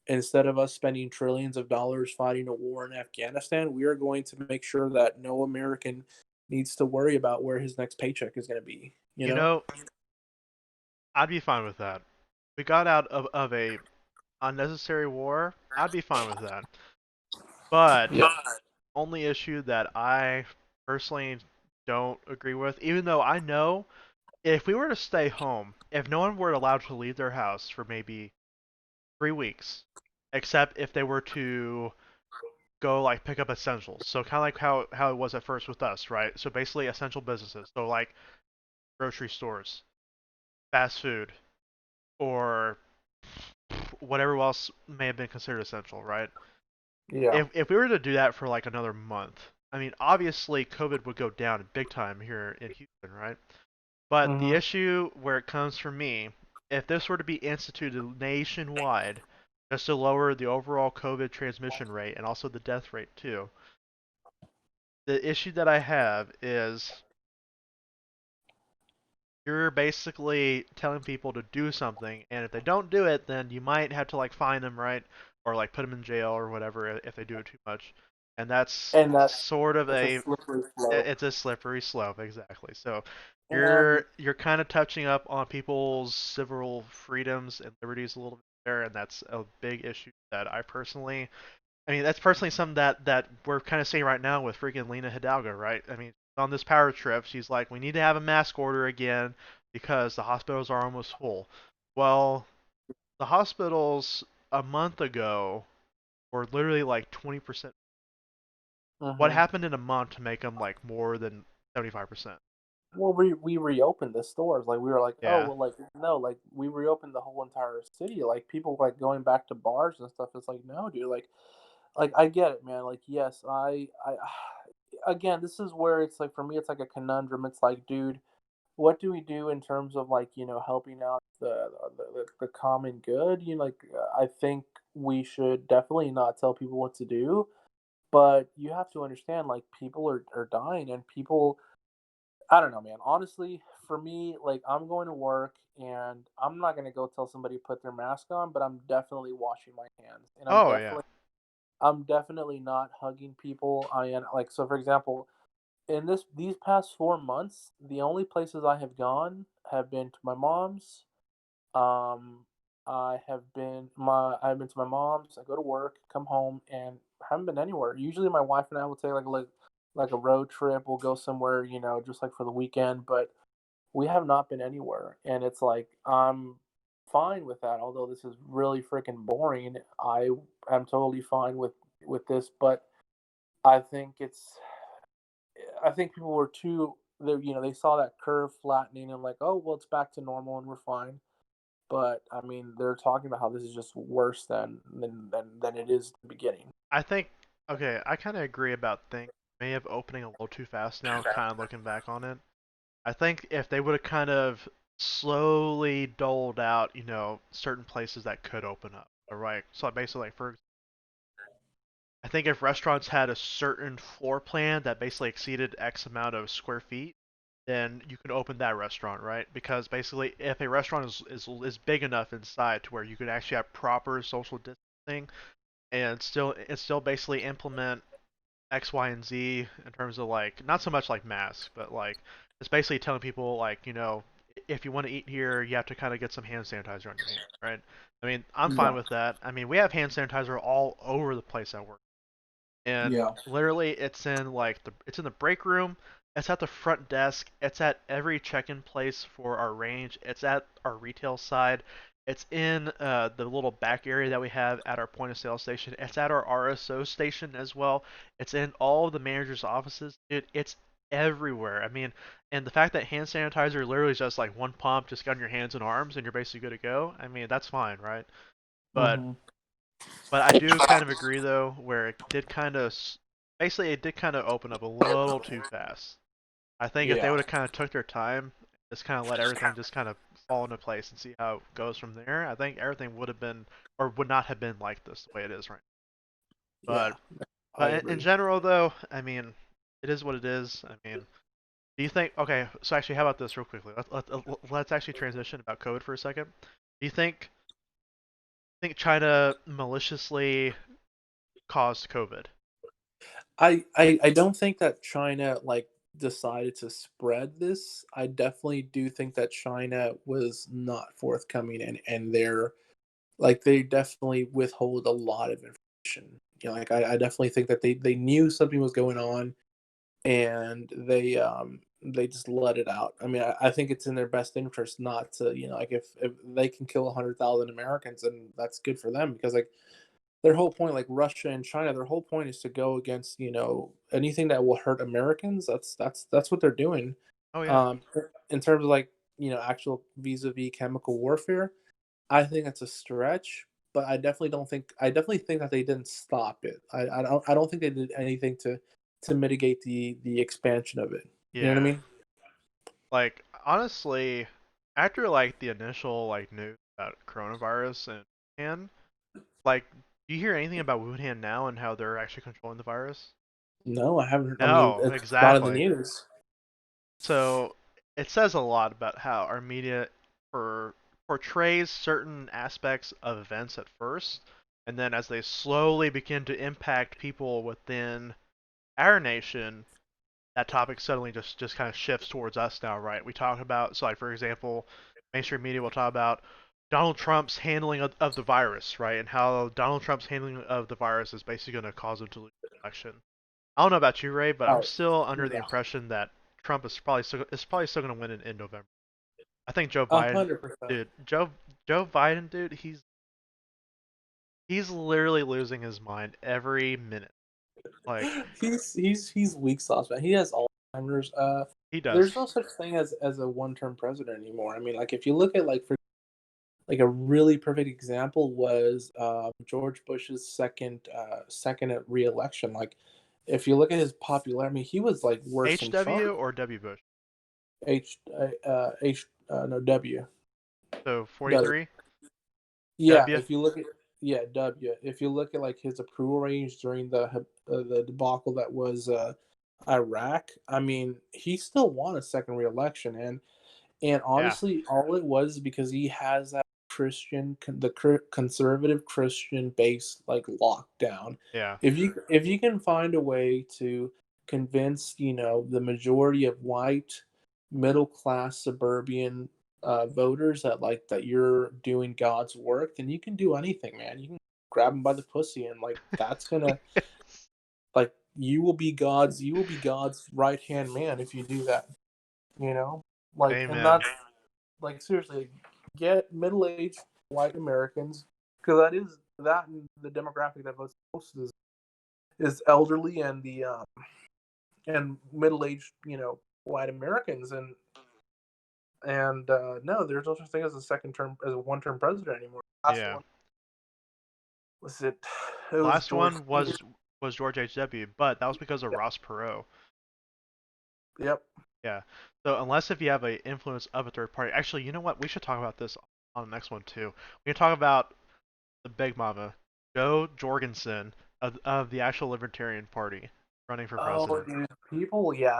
Instead of us spending trillions of dollars fighting a war in Afghanistan, we are going to make sure that no American needs to worry about where his next paycheck is going to be. You you know? know, I'd be fine with that. We got out of a unnecessary war. I'd be fine with that. But Yeah. only issue that I personally don't agree with. Even though I know if we were to stay home, if no one were allowed to leave their house for maybe 3 weeks, except if they were to go like pick up essentials. So kind of like how it was at first with us, right? So basically essential businesses. So like grocery stores, fast food, or whatever else may have been considered essential, right? Yeah. If we were to do that for like another month, I mean, obviously COVID would go down big time here in Houston, right? But the Mhm. issue where it comes from me, if this were to be instituted nationwide, just to lower the overall COVID transmission rate and also the death rate too, the issue that I have is you're basically telling people to do something, and if they don't do it, then you might have to like fine them, right? Or like put them in jail or whatever if they do it too much. And that's And sort of it's a slippery slope. it's a slippery slope, exactly. So And you're kind of touching up on people's civil freedoms and liberties a little bit there, and that's a big issue that I mean, that's personally something that we're kind of seeing right now with freaking Lena Hidalgo, right? I mean, on this power trip, she's like, we need to have a mask order again because the hospitals are almost full. Well, the hospitals a month ago were literally like 20%. What mhm. happened in a month to make them like more than 75%? Well, we reopened the stores. Like we were like, oh Yeah. well, like no, like we reopened the whole entire city. Like people like going back to bars and stuff. It's like no, dude. Like I get it, man. Like yes, I again, this is where it's like for me, it's like a conundrum. It's like, dude, what do we do in terms of like helping out the common good? Like I think we should definitely not tell people what to do, but you have to understand like people are dying and people I don't know, man. Honestly, for me, like I'm going to work and I'm not going to go tell somebody to put their mask on, but I'm definitely washing my hands and Oh yeah. I'm definitely not hugging people. I am like so for example, in these past 4 months, the only places I have gone have been to my mom's. Um I've been to my mom's, I go to work, come home and haven't been anywhere. Usually my wife and I will take like a road trip, we'll go somewhere, just like for the weekend, but we have not been anywhere. And it's like I'm fine with that. Although this is really freaking boring, I am totally fine with this, but I think I think people were too they saw that curve flattening and like, "Oh, well it's back to normal and we're fine." But I mean, they're talking about how this is just worse than it is at the beginning. I think okay, I kind of agree about things may have opening a little too fast now, kind of looking back on it. I think if they would have kind of slowly doled out, certain places that could open up, all right? So basically, like for I think if restaurants had a certain floor plan that basically exceeded X amount of square feet, then you could open that restaurant, right? Because basically, if a restaurant is big enough inside to where you could actually have proper social distancing and still basically implement X, Y, and Z in terms of like not so much like masks, but like it's basically telling people like if you want to eat here, you have to kind of get some hand sanitizer on your hand, right? I mean, I'm fine Yeah. with that. I mean, we have hand sanitizer all over the place at work, and Yeah. literally it's in the break room, it's at the front desk, it's at every check-in place for our range, it's at our retail side, it's in the little back area that we have at our point of sale station, it's at our RSO station as well, it's in all of the managers' offices, dude, it's everywhere. I mean, and the fact that hand sanitizer literally is just like one pump, just get on your hands and arms, and you're basically good to go. I mean, that's fine, right? But Hmm. but I do kind of agree though, where it did kind of basically it did kind of open up a little too fast. I think if they Yeah. would have kind of took their time, just kind of let everything just kind of fall into place and see how it goes from there, I think everything would have been or would not have been like this the way it is right now. Yeah. I But in agree. general though, I mean, it is what it is. I mean, do you think? Okay, so actually, how about this real quickly? Let's actually transition about COVID for a second. Do you think China maliciously caused COVID? I don't think that China like decided to spread this. I definitely do think that China was not forthcoming and they're like they definitely withhold a lot of information. Like I definitely think that they knew something was going on and they just let it out. I mean, I think it's in their best interest not to, like if they can kill 100,000 Americans, and that's good for them because like their whole point, like Russia and China, their whole point is to go against anything that will hurt Americans. That's what they're doing. Oh yeah. Um, in terms of like actual vis-a-vis chemical warfare, I think that's a stretch, but I definitely think that they didn't stop it. I don't think they did anything to mitigate the expansion of it. You know what I Yeah. mean? Like honestly, after like the initial like news about coronavirus and like, do you hear anything about Wuhan now and how they're actually controlling the virus? No, I haven't heard. I mean, No, it's not in the exactly. news. So it says a lot about how our media portrays certain aspects of events at first, and then as they slowly begin to impact people within our nation, that topic suddenly just kind of shifts towards us now, right? We talk about, so like for example, mainstream media will talk about Donald Trump's handling of the virus, right? And how Donald Trump's handling of the virus is basically going to cause him to lose the election. I don't know about you, Ray, but I'm Oh, still under the yeah, impression that Trump is probably still going to win in November. I think Joe a Biden, hundred percent. dude, Joe Biden, dude, he's literally losing his mind every minute. Like He's weak sauce, man. He has Alzheimer's. he does. There's no such thing as a one-term president anymore. I mean, like if you look at like for like a really perfect example was George Bush's second at re-election. Like if you look at his popularity, I mean, he was like worse than HW Trump. or W Bush? No, W. So W. 43 Yeah, W. if you look at yeah W. If you look at like his approval range during the debacle that was Iraq, I mean, he still won a second re-election, and Yeah, honestly, all it was because he has that conservative Christian base like locked down. yeah, If you can find a way to convince the majority of white middle class suburban voters that you're doing God's work, then you can do anything, man. You can grab them by the pussy, and like that's gonna like you will be God's right hand man if you do that. You know, like, and amen. that's like seriously, get middle-aged white Americans because that and the demographic that votes most is elderly and middle-aged white Americans and no, there's no such thing as a one-term president anymore. Last Yeah. one was it? It was Last George. one was George H.W., but that was because of Yep. Ross Perot. Yep. Yeah. So unless if you have a influence of a third party, actually, you know what? We should talk about this on the next one too. We can talk about the Big Mama, Joe Jorgensen of the actual Libertarian Party, running for Oh, president. dude,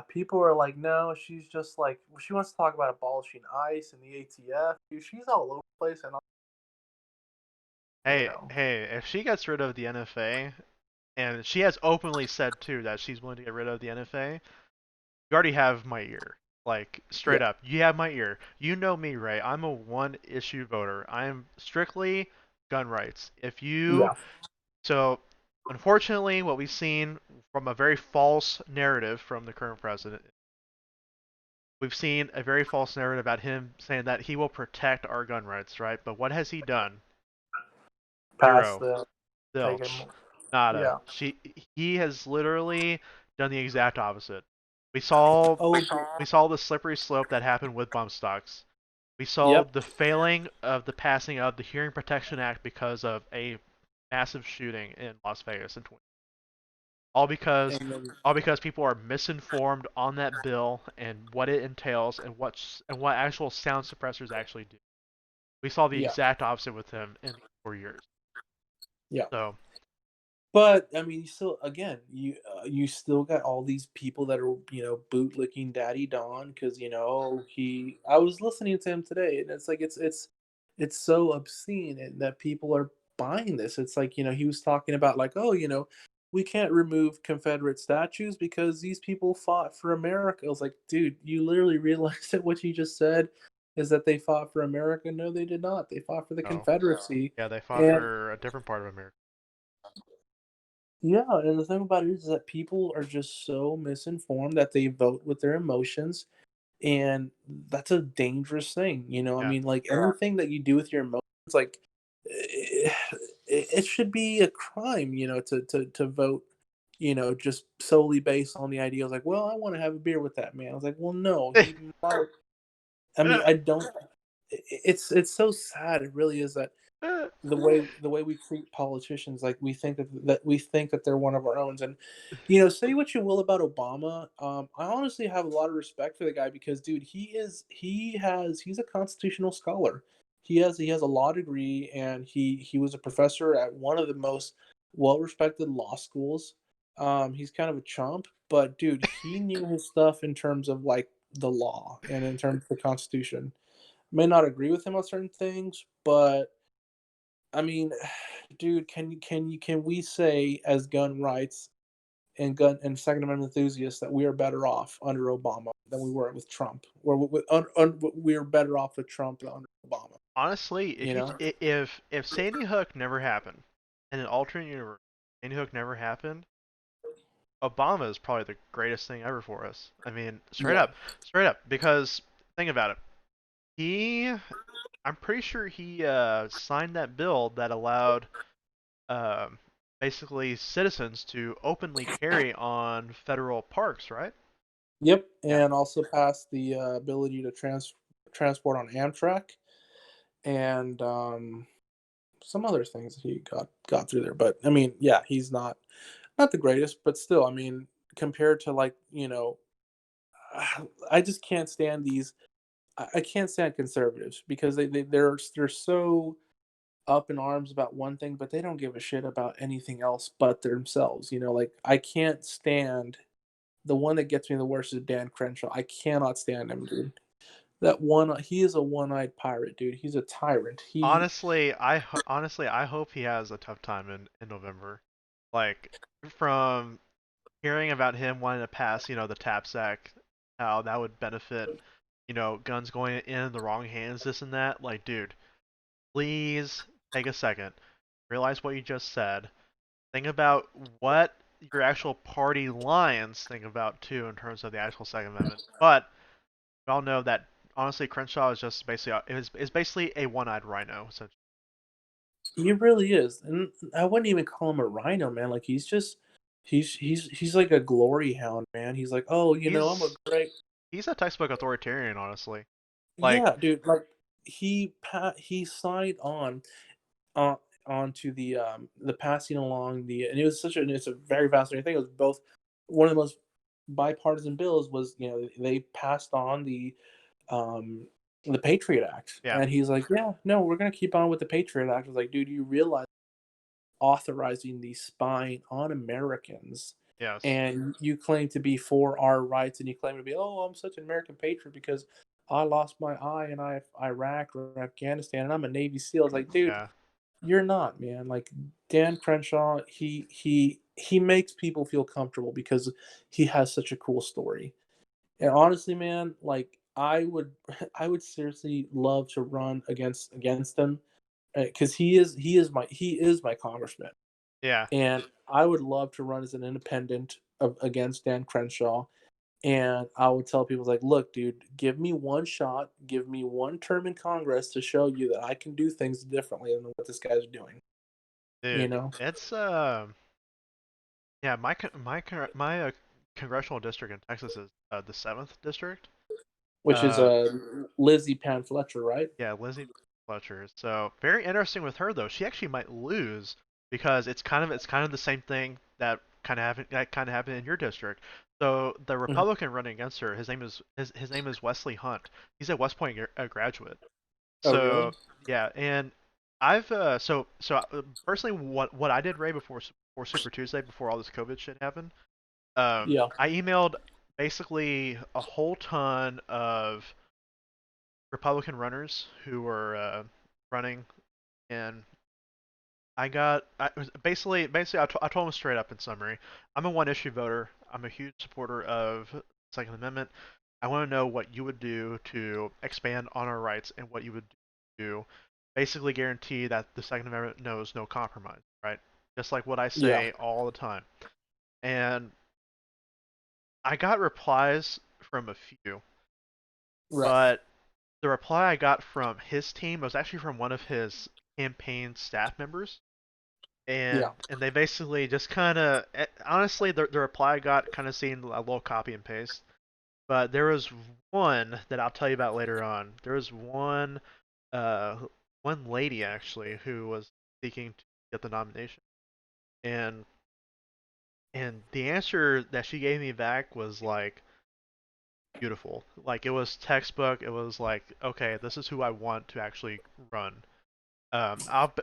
people are like, no, she's just like, she wants to talk about abolishing ICE and the ATF. Dude, she's all over the place, and you Hey, know, hey, if she gets rid of the NFA, and she has openly said too that she's willing to get rid of the NFA, you already have my ear. Like yeah, straight up, you have my ear. You know me, Ray. I'm a one-issue voter. I am strictly gun rights. If you yeah, so, unfortunately, what we've seen from a very false narrative from the current president, we've seen a very false narrative about him saying that he will protect our gun rights, right? But what has he done? past Zero. the taking, Zilch. Nada. yeah. He has literally done the exact opposite. We saw Oh, we saw the slippery slope that happened with bump stocks. We saw yep. the failing of the passing of the Hearing Protection Act because of a massive shooting in Las Vegas in 20. All because And then, all because people are misinformed on that bill and what it entails and what actual sound suppressors actually do. We saw the yeah, exact opposite with him in these 4 years. yeah. So But I mean, you still, again, you still got all these people that are bootlicking Daddy Don because he. I was listening to him today, and it's like it's so obscene that people are buying this. It's like he was talking about like, oh, we can't remove Confederate statues because these people fought for America. I was like, dude, you literally realize that what you just said is that they fought for America? No, they did not. They fought for the no, Confederacy. yeah, they fought And for a different part of America. Yeah, and the thing about it is that people are just so misinformed that they vote with their emotions, and that's a dangerous thing, you know? I Yeah. mean, like, anything that you do with your emotions, like, eh, it should be a crime, you know, to vote, you know, just solely based on the idea of like, "Well, I wanna have a beer with that man." I was like, "Well, no, you might." I mean, I don't it's so sad, it really is that the way we treat politicians, like we think that we think that they're one of our own. And you know, say what you will about Obama, I honestly have a lot of respect for the guy because, dude, he's a constitutional scholar. He has a law degree, and he was a professor at one of the most well respected law schools. He's kind of a chump, but dude, he knew his stuff in terms of like the law and in terms of the Constitution. May not agree with him on certain things, but I mean, dude, can we say as gun rights and gun and Second Amendment enthusiasts that we are better off under Obama than we were with Trump, or we are better off with Trump than under Obama? Honestly, You know? if Sandy Hook never happened, in an alternate universe, Sandy Hook never happened, Obama is probably the greatest thing ever for us. I mean, Yeah. straight up. Because think about it. He, I'm pretty sure he signed that bill that allowed um, basically citizens to openly carry on federal parks, right? Yep, Yeah. and also passed the ability to transport on Amtrak and some other things that he got through there. But I mean, yeah, he's not the greatest, but still, I mean, compared to like you know, I just can't stand these. I can't stand conservatives because they're so up in arms about one thing, but they don't give a shit about anything else but themselves. You know, like I can't stand the one that gets me the worst is Dan Crenshaw. I cannot stand him, dude. That one, he is a one-eyed pirate, dude. He's a tyrant. He, Honestly, I hope he has a tough time in November. Like from hearing about him wanting to pass, the TAPS Act, how that would benefit, guns going in the wrong hands, this and that. Like, dude, please take a second, realize what you just said. Think about what your actual party lines think about too in terms of the actual Second Amendment. But we all know that honestly, Crenshaw is just basically is basically a one-eyed rhino. So he really is, and I wouldn't even call him a rhino, man. Like he's just, he's like a glory hound, man. He's like, oh, you know, I'm a he's great, he's a textbook authoritarian, honestly. Like, yeah, dude. Like he signed on onto the passing along the, and it was such a it's a very fascinating thing. It was both one of the most bipartisan bills was, you know, they passed on the Patriot Act, yeah, and he's like, yeah, no, we're gonna keep on with the Patriot Act. I was like, dude, you realize authorizing the spying on Americans, yes, and you claim to be for our rights, and you claim to be, oh, I'm such an American patriot because I lost my eye in Iraq or Afghanistan, and I'm a Navy SEAL. It's like, dude, yeah, you're not, man. Like Dan Crenshaw, he makes people feel comfortable because he has such a cool story. And honestly, man, like I would I would seriously love to run against him because he is my congressman, yeah, and I would love to run as an independent against Dan Crenshaw. And I would tell people like, look, dude, give me one shot, give me one term in Congress to show you that I can do things differently than what this guy's doing. You dude. know, It's yeah, my congressional district in Texas is the seventh district. which is Uh, Lizzie Pan Fletcher, right? yeah, Lizzie Fletcher. So very interesting with her though. She actually might lose because it's kind of the same thing that kind of happened in your district. So the Mhm. Republican running against her, his name is Wesley Hunt. He's a West Point graduate. Oh, really? So yeah, and I've personally what I did, Ray, before Super Tuesday, before all this COVID shit happened. Yeah. I emailed basically a whole ton of Republican runners who were running, and I told them straight up in summary, I'm a one issue voter. I'm a huge supporter of Second Amendment. I want to know what you would do to expand on our rights and what you would do to basically guarantee that the Second Amendment knows no compromise, right? just like what I Yeah. say all the time. And I got replies from a few, Right. but the reply I got from his team was actually from one of his campaign staff members, Yeah. and they basically just kind of honestly the reply I got kind of seemed a little copy and paste. But there was one that I'll tell you about later on. There was uh, one lady actually who was seeking to get the nomination, and the answer that she gave me back was like beautiful. Like it was textbook. It was like, okay, this is who I want to actually run. I'll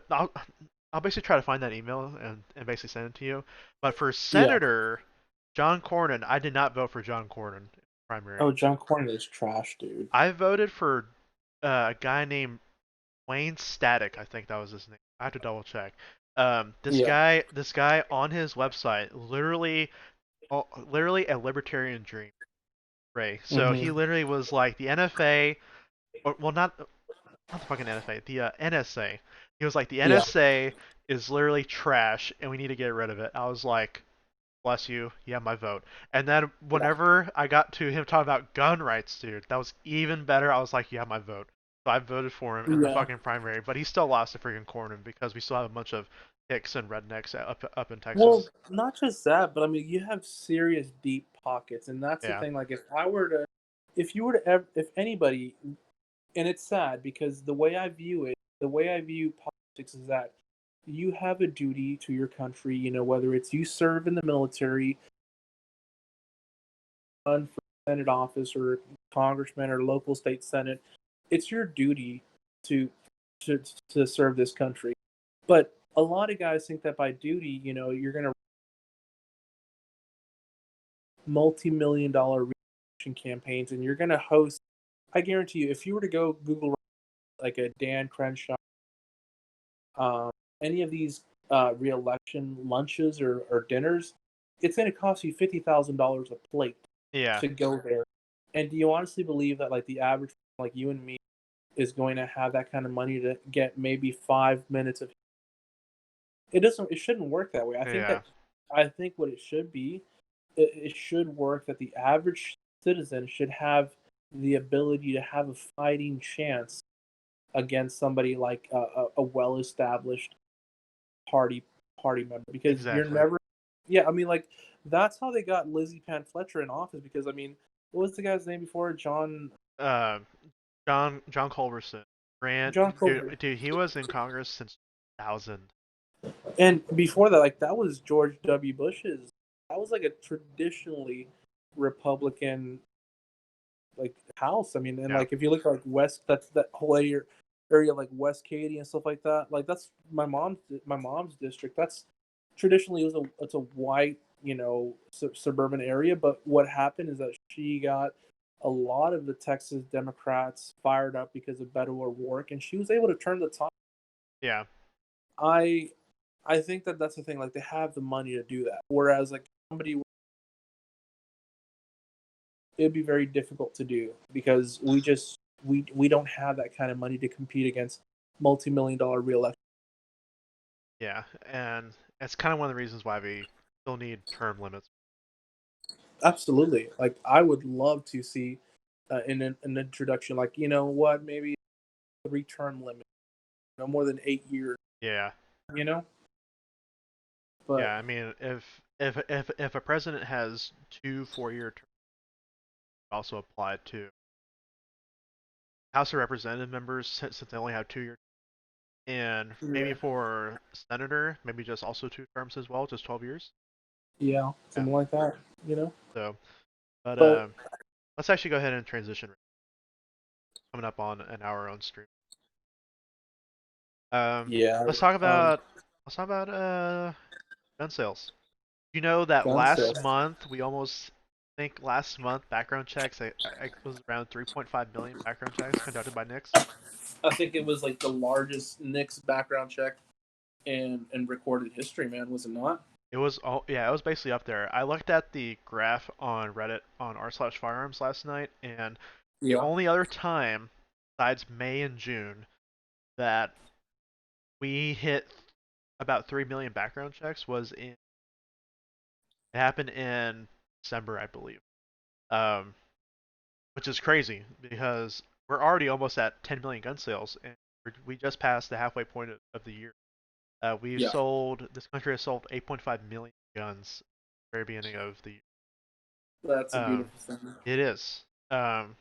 basically try to find that email and basically send it to you. But for Yeah. Senator John Cornyn, I did not vote for John Cornyn primary. Oh, John Cornyn is trash, dude. I voted for a guy named Wayne Static. I think that was his name. I have to double check. Yeah. This guy on his website, literally a libertarian dream, Ray. So he Hmm. literally was like the NFA, or well, not the fucking NFA, the NSA. He was like the Yeah. NSA is literally trash, and we need to get rid of it. I was like, bless you, you have my vote. And then Yeah. whenever I got to him talking about gun rights, dude, that was even better. I was like, you have my vote. So I voted for him in the Yeah. fucking primary, but he still lost to freaking Cornyn because we still have a bunch of hicks and rednecks up in Well, Texas. not just that, but I mean, you have serious deep pockets, and that's the Yeah, thing. Like, if you were to, if anybody, and it's sad because the way I view it, the way I view politics is that you have a duty to your country. You know, whether it's you serve in the military, run for Senate office, or congressman, or local state senate, it's your duty to to to serve this country. But a lot of guys think that by duty, you know, you're going to multi-million dollar campaigns and you're going to host. I guarantee you, if you were to go Google like a Dan Crenshaw, um, any of these re-election lunches or dinners, it's going to cost you $50,000 a plate yeah, to go there. And do you honestly believe that like the average like you and me is going to have that kind of money to get maybe 5 minutes of? It doesn't. It shouldn't work that way. I think yeah, that I think what it should be, it should work that the average citizen should have the ability to have a fighting chance against somebody like a well-established party party member because you're exactly. never. Yeah, I mean, like that's how they got Lizzie Pan Fletcher in office because I mean, what was the guy's name before Uh, John Culberson, Grant, John Colbert, dude, he was in Congress since 2000. and before that, like that was George W. Bush's. That was like a traditionally Republican like house. I mean, and Yeah, like if you look like West, that's that whole area like West Katy and stuff like that. Like that's my mom's district. That's traditionally it's a white suburban area. But what happened is that she got a lot of the Texas Democrats fired up because of Beto O'Rourke, and she was able to turn the tide. yeah, I I think that that's the thing. Like they have the money to do that, whereas like somebody it'd be very difficult to do because we don't have that kind of money to compete against multi-million dollar real. yeah, and it's kind of one of the reasons why we still need term limits. Absolutely, like I would love to see an introduction like you know what maybe 3 term limit, no more than 8 years, Yeah, you know. But yeah. I mean, if a president has 2 4-year terms, it also apply to House of Representative members since they only have 2 years, and maybe yeah, for senator, maybe just also 2 terms as well, just 12 years. yeah, Yeah. something like that, you know. So, but But let's actually go ahead and transition. Coming up on an hour on stream. Um, yeah, let's talk um, about gun sales. You know that gun last sales. month we almost I think last month background checks I was around 3.5 million background checks conducted by Nix. I think it was like the largest Knicks background check in recorded history, man. Was it not? It was all yeah, it was basically up there. I looked at the graph on Reddit on r/firearms last night, and the Yeah. only other time besides May and June that we hit about 3 million background checks it happened in December, I believe. Um, which is crazy because we're already almost at 10 million gun sales, and we just passed the halfway point of the year. Yeah, This country has sold 8.5 million guns at the very beginning of the year. that's a Um, beautiful thing. it is. Um,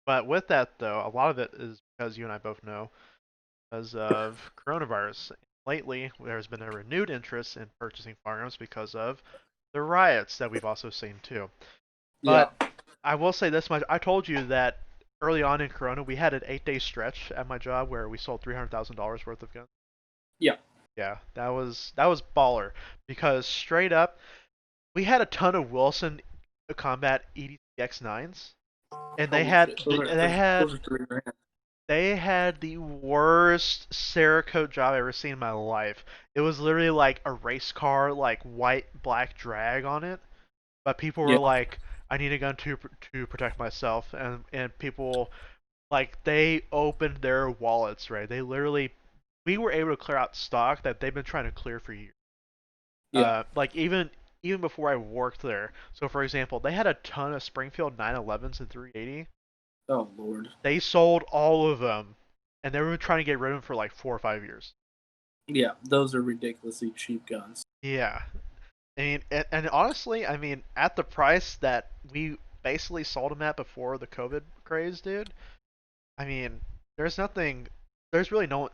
but with that though, a lot of it is because you and I both know because of coronavirus. Lately, there's been a renewed interest in purchasing firearms because of the riots that we've also seen too. Yeah. But I will say this much: I told you that early on in Corona, we had an 8-day stretch at my job where we sold $300,000 worth of guns. Yeah. Yeah, that was baller because straight up, we had a ton of Wilson Combat EDX9s, and they Holy had shit. they had Those are 3 grand. they had the worst Cerakote job I've ever seen in my life. It was literally like a race car, like white black drag on it. But people were Yeah. like, "I need a gun to protect myself," and people like they opened their wallets, right? They literally, we were able to clear out stock that they've been trying to clear for years. Yeah. Like even before I worked there. So for example, they had a ton of Springfield 911s and 380. Oh Lord. They sold all of them, and they were trying to get rid of them for like 4 or 5 years. Yeah, those are ridiculously cheap guns. Yeah, I mean, and honestly, I mean, at the price that we basically sold them at before the COVID craze, dude. I mean, there's nothing. There's really no.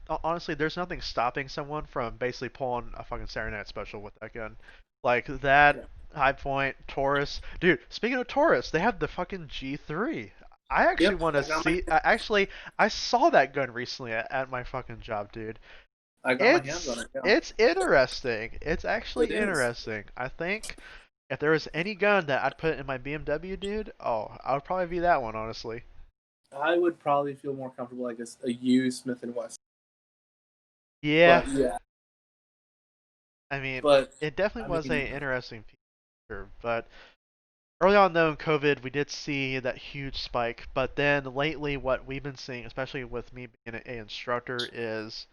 Honestly, there's nothing stopping someone from basically pulling a fucking Saturday Night Special with that gun. Like that Yeah. High Point Taurus, dude. Speaking of Taurus, they have the fucking G3. I actually Yep. want to see. I saw that gun recently at my fucking job, dude. I got my hands on it. Yeah. It's interesting. It's It actually is. interesting. I think if there was any gun that I'd put in my BMW, dude, oh, I would probably be that one, honestly. I would probably feel more comfortable like a U Smith and Wesson. Yeah, But yeah. I mean, But it definitely I was a mean, interesting picture, but early on though in COVID, we did see that huge spike. But then lately, what we've been seeing, especially with me being an instructor, is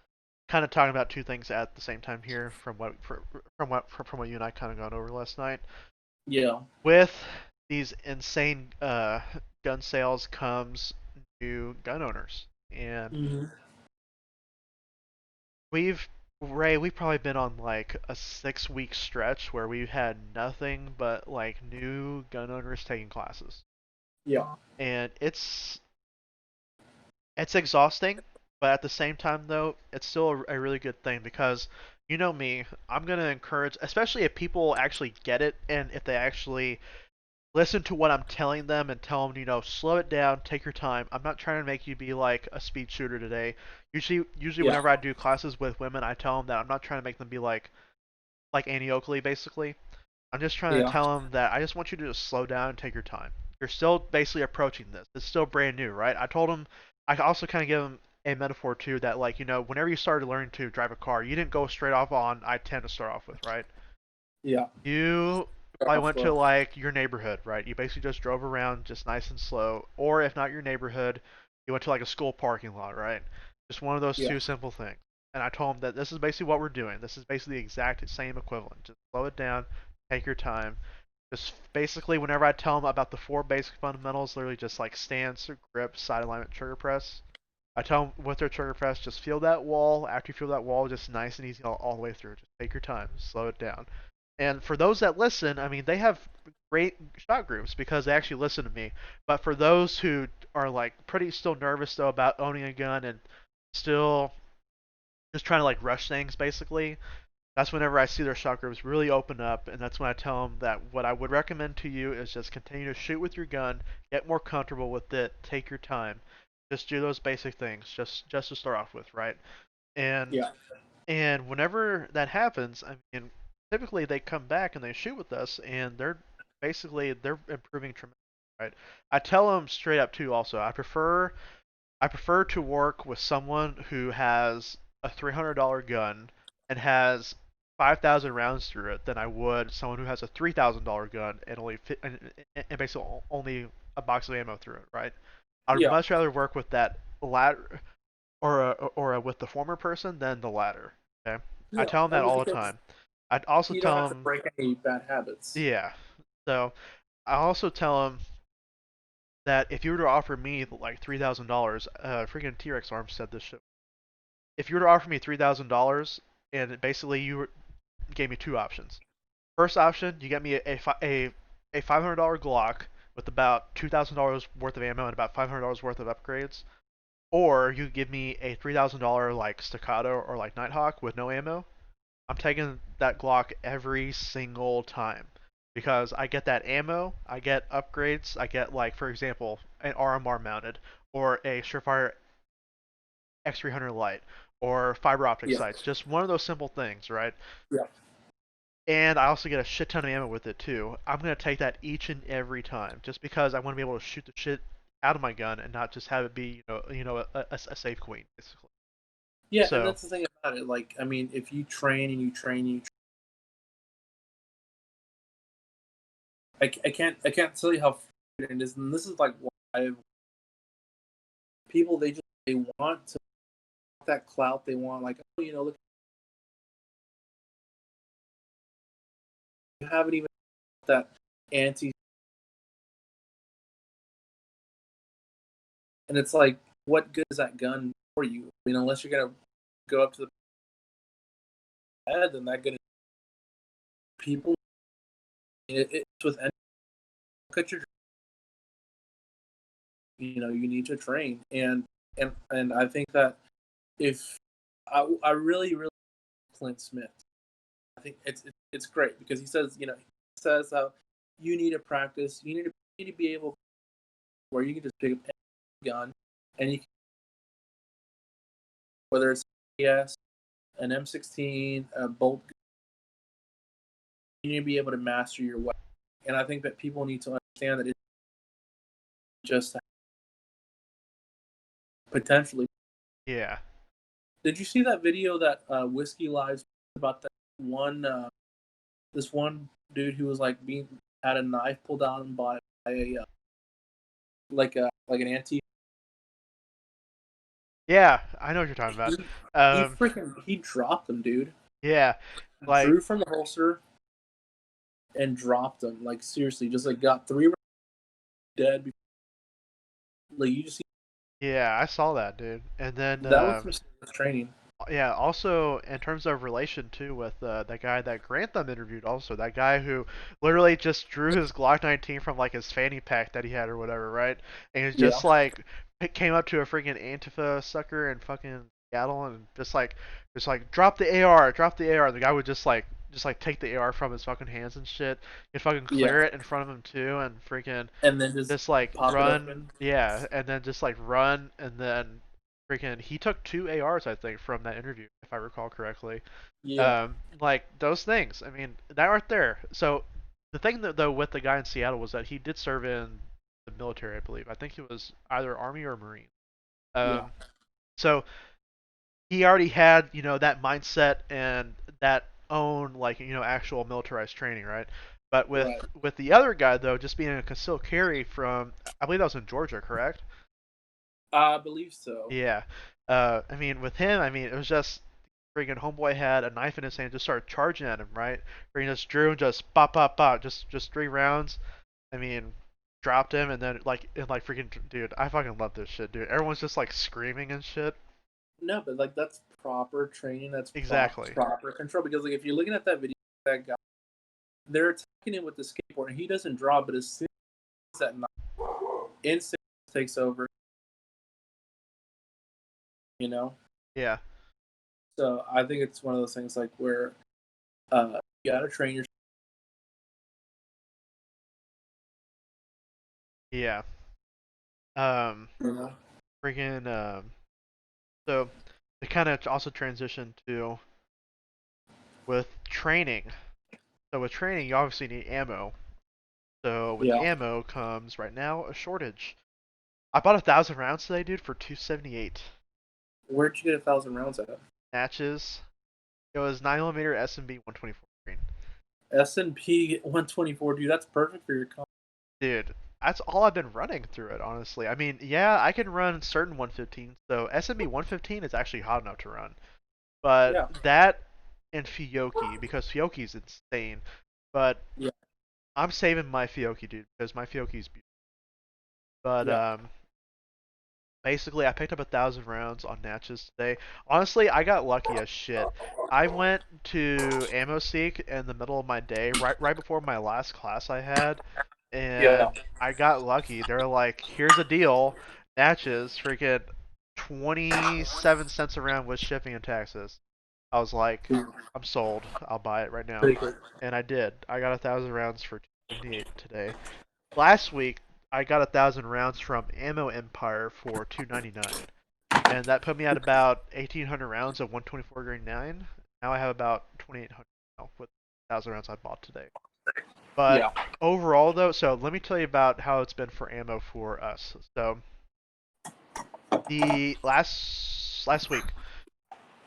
kind of talking about two things at the same time here, from what you and I kind of gone over last night. yeah. With these insane gun sales comes new gun owners, and Hmm. we've we've probably been on like a 6 week stretch where we've had nothing but like new gun owners taking classes. Yeah. And it's exhausting, but at the same time though, it's still a really good thing because you know me, I'm gonna encourage, especially if people actually get it and if they actually listen to what I'm telling them and tell them, slow it down, take your time. I'm not trying to make you be like a speed shooter today. Usually Yeah. whenever I do classes with women, I tell them that I'm not trying to make them be like Annie Oakley, basically. I'm just trying to Yeah. tell them that I just want you to just slow down and take your time. You're still basically approaching this. It's still brand new, right? I told them, I also kind of give them a metaphor too that like, whenever you started learning to drive a car, you didn't go straight off on I-10 to start off with, right? Yeah. You Start probably off went to slow. like your neighborhood, right? You basically just drove around just nice and slow. Or if not your neighborhood, you went to like a school parking lot, right? Just one of those Yeah. two simple things. And I told him that this is basically what we're doing. This is basically the exact same equivalent. Just slow it down, take your time. Just basically, whenever I tell them about the four basic fundamentals, literally just like stance, grip, side alignment, trigger press. I tell them with their trigger press, just feel that wall. After you feel that wall, just nice and easy all the way through. Just take your time, slow it down. And for those that listen, I mean, they have great shot groups because they actually listen to me. But for those who are like pretty still nervous though about owning a gun and still just trying to like rush things, basically, that's whenever I see their shot groups really open up, and that's when I tell them that what I would recommend to you is just continue to shoot with your gun, get more comfortable with it, take your time, just do those basic things, just to start off with, right? And Yeah. and whenever that happens, I mean, typically they come back and they shoot with us, and they're improving tremendously, right? I tell them straight up too. Also, I prefer to work with someone who has a $300 gun and has 5,000 rounds through it than I would someone who has a $3,000 gun and and basically only a box of ammo through it, right? I'd Yeah. much rather work with that latter or with the former person than the latter. Okay. I Yeah, tell them I that mean, all the because time. I'd also you don't tell have to them, break any bad habits. yeah. So I also tell them that if you were to offer me like $3,000, freaking T-Rex Arms said this shit. If you were to offer me $3,000 and basically gave me two options. First option, you get me a $500 Glock with about $2,000 worth of ammo and about $500 worth of upgrades, or you give me a $3,000 like Staccato or like Nighthawk with no ammo. I'm taking that Glock every single time because I get that ammo, I get upgrades, I get like for example an RMR mounted or a Surefire X300 light or fiber optic Yeah, sights. Just one of those simple things, right? yeah, And I also get a shit ton of ammo with it too. I'm gonna take that each and every time, just because I want to be able to shoot the shit out of my gun and not just have it be, a safe queen, basically. yeah. And So that's the thing about it. Like, I mean, if you train and you train, I can't tell you how frustrating it is. And this is like why people they want to that clout. They want like, oh, look, you haven't even that anti, and it's like, what good is that gun for you? I mean, unless you're gonna go up to the head, then that gonna people. It's with any cut your, you need to train, and I think that if I really Clint Smith, I think it's great because he says he says how you need to practice, you need to be able where you can just pick up any gun and you can, whether it's yes an M16 a bolt, you need to be able to master your weapon, and I think that people need to understand that it's just potentially. yeah, Did you see that video that Whiskey Lives about that one this one dude who was like being had a knife pulled out him by a like an antique. yeah, I know what you're talking about. Um, He dropped him, dude. yeah, like Drew from the holster and dropped him. Like seriously, just like got three dead. Like you just yeah, I saw that, dude. And then that was some serious training. yeah, also in terms of relation too with that guy that Grantham interviewed, also that guy who literally just drew his Glock 19 from like his fanny pack that he had or whatever, right? And he Yeah, just like came up to a freaking Antifa sucker in fucking Seattle and just like drop the AR. The guy would just like take the AR from his fucking hands and shit. He'd fucking yeah, clear it in front of him too and freaking and then just just like pop it run, open. yeah, and then just like run and then freaking he took two ARs I think from that interview if I recall correctly. Yeah, Like those things. I mean, that right there. So the thing that though with the guy in Seattle was that he did serve in the military, I believe. I think he was either Army or Marine. yeah, Um, so he already had that mindset and that own like actual militarized training, right? But with right. with the other guy though, just being a concealed carry from I believe that was in Georgia, correct? I believe so. Yeah. I mean, with him, I mean, it was just freaking homeboy had a knife in his hand, just started charging at him, right? Freaking just drew and just pop, pop, pop, just 3 rounds. I mean, dropped him and then like freaking dude, I fucking love this shit, dude. Everyone's just like screaming and shit. No, but like that's proper training. That's Exactly. proper control. Because like if you're looking at that video, that guy, they're attacking him with the skateboard, and he doesn't draw. But as soon as that knife, instinct takes over, you know. Yeah. So I think it's one of those things like where you gotta train yourself. Yeah. Um, You know. freaking so they kind of also transition to with training. So with training, you obviously need ammo. So with Yeah. ammo comes right now a shortage. I bought 1,000 rounds today, dude, for 278. Where'd you get 1,000 rounds at? Matches. It was 9mm S&B 124 green. S&P 124, dude. That's perfect for your comp. Dude, that's all I've been running through it, honestly. I mean, yeah, I can run certain 115s, so S&B 115 is actually hot enough to run. But Yeah. that and Fiocchi because Fiocchi's insane. But Yeah. I'm saving my Fiocchi, dude, because my Fiocchi's beautiful. But Yeah. basically, I picked up 1,000 rounds on Natchez today. Honestly, I got lucky as shit. I went to AmmoSeek in the middle of my day, right before my last class I had, Yeah. and I got lucky. They're like, "Here's a deal, Natchez, freaking 27 cents a round with shipping and taxes." I was like, "I'm sold. I'll buy it right now," Pretty good. and I did. I got 1,000 rounds for 278 today. Last week, I got 1,000 rounds from Ammo Empire for 299, and that put me at about 1,800 rounds of 124 grain 9. Now I have about 2,800 now with 1,000 rounds I bought today. But Yeah. overall, though, so let me tell you about how it's been for ammo for us. So the last week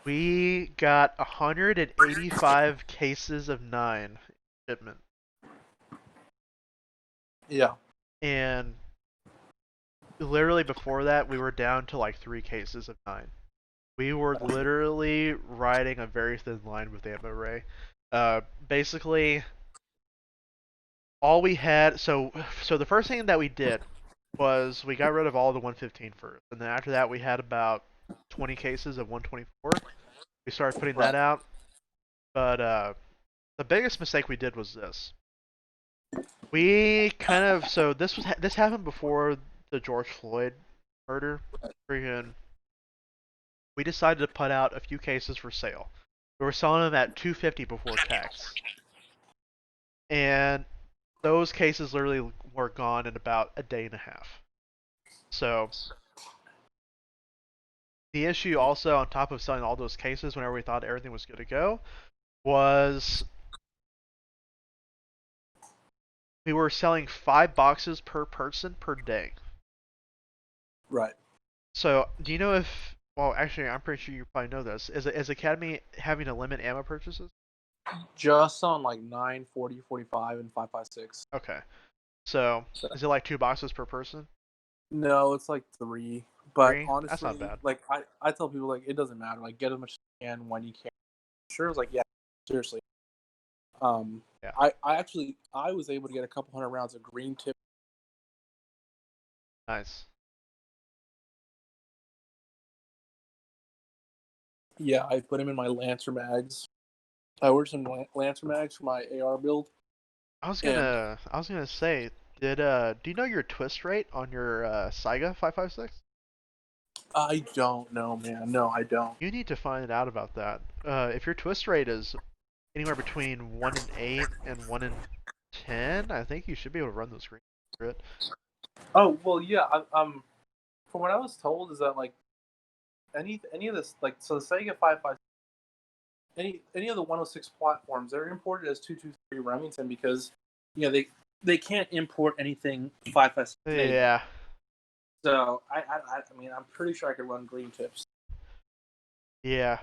we got 185 cases of 9 shipment, Yeah. and literally before that we were down to like 3 cases of 9. We were literally riding a very thin line with ammo ray. Basically, all we had. So the first thing that we did was we got rid of all the 115 first, and then after that we had about 20 cases of 124. We started putting that Right. out, but the biggest mistake we did was this. We kind of this happened before the George Floyd murder. Freaking, we decided to put out a few cases for sale. We were selling them at 250 before tax, and those cases literally were gone in about a day and a half. So the issue also, on top of selling all those cases whenever we thought everything was good to go, was we were selling 5 boxes per person per day. Right. So do you know if? Well, actually, I'm pretty sure you probably know this. Is Academy having to limit ammo purchases? Just on like 9, 40, 45, and 5.56. Okay. So So, is it like 2 boxes per person? no, it's like 3. But 3? That's not honestly, bad. like I tell people like it doesn't matter. Like get as much as you can when you can. Sure, it's like yeah, seriously. Yeah. I was able to get a couple hundred rounds of green tip. Nice. Yeah, I put them in my Lancer mags. I ordered some Lancer mags for my AR build, and I was gonna say, do you know your twist rate on your Saiga 5.56? I don't know, man. No, I don't. You need to find out about that. If your twist rate is anywhere between 1 in 8 and 1 in 10, I think you should be able to run those screens for it. Oh well, yeah. From what I was told is that like any of this like so the Sega 5.56 any of the 106 platforms they're imported as 223 Remington because you know they can't import anything 5.56. Yeah. So I mean I'm pretty sure I could run green tips. Yeah.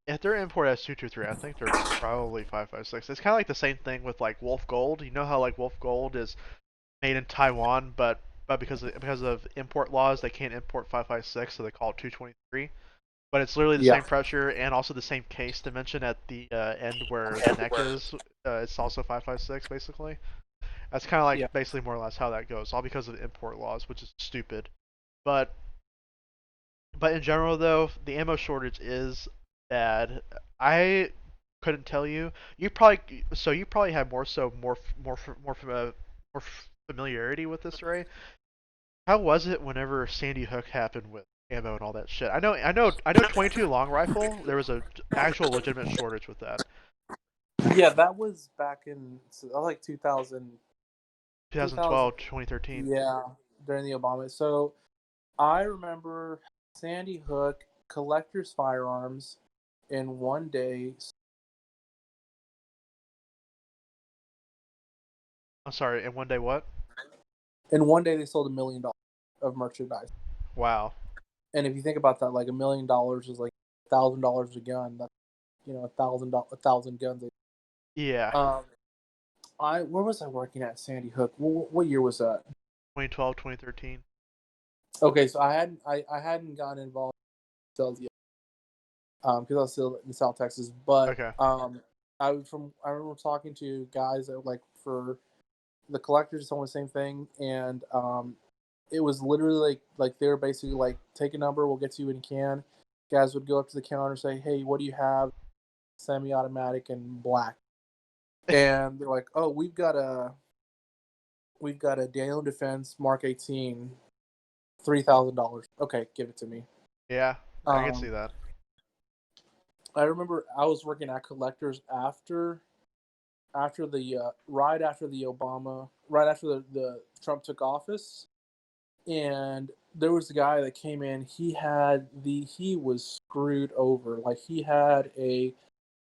If they're import as 223, I think they're probably 5.56. It's kind of like the same thing with like Wolf Gold. You know how like Wolf Gold is made in Taiwan, but because of import laws, they can't import 5.56, so they call it 223. But it's literally the Yeah. same pressure and also the same case dimension at the end where the neck is. It's also 5.56 basically. That's kind of like Yeah. basically more or less how that goes, all because of import laws, which is stupid. But in general though, the ammo shortage is bad. I couldn't tell you. You probably have more familiarity with this, Ray. How was it whenever Sandy Hook happened with ammo and all that shit? I know 22 long rifle, there was a actual legitimate shortage with that. Yeah, that was back in like 2000, 2012, 2013. yeah, during the Obama. So I remember Sandy Hook collectors firearms in one day. I'm sorry, in one day what? In one day, they sold $1 million of merchandise. Wow. And if you think about that, like $1 million is like $1,000 a gun. That's a thousand guns. Yeah. Where was I working at Sandy Hook? What year was that? 2012, 2013. Okay, so I hadn't gotten involved in sales yet. because I was still in South Texas. But Okay. I remember talking to guys that like for the collectors, it's almost the same thing, and it was literally like they were basically like, take a number, we'll get to you when you can. Guys would go up to the counter, say, hey, what do you have? Semi-automatic and black, and they're like, oh, we've got a Daniel Defense Mark 18, $3,000. Okay, give it to me. Yeah, I can see Um, that. I remember I was working at Collectors after the right after the Obama, right after the Trump took office, and there was a guy that came in. He was screwed over. Like he had a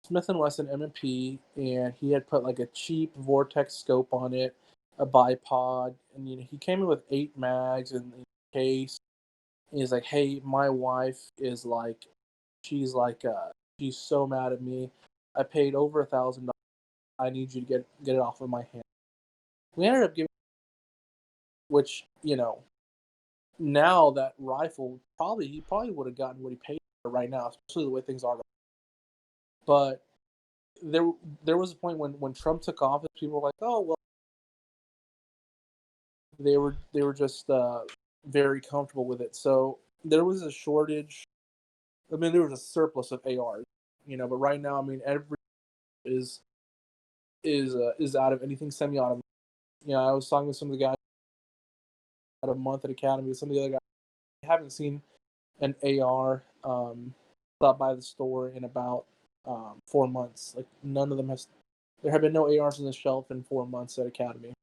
Smith and Wesson M&P, and he had put like a cheap Vortex scope on it, a bipod, and he came in with 8 mags and a case. And he's like, "Hey, my wife is like, she's like, she's so mad at me. I paid over $1,000. I need you to get it off of my hand." We ended up giving, which now that rifle he probably would have gotten what he paid for right now, especially the way things are. But there was a point when Trump took office, people were like, "Oh well," they were just very comfortable with it. So there was a shortage. I mean, there was a surplus of ARs, but right now, I mean, every is is out of anything semi-automatic. I was talking with some of the guys at a month at Academy. Some of the other guys haven't seen an AR stop by the store in about 4 months. Like none of them has. There have been no ARs on the shelf in 4 months at Academy.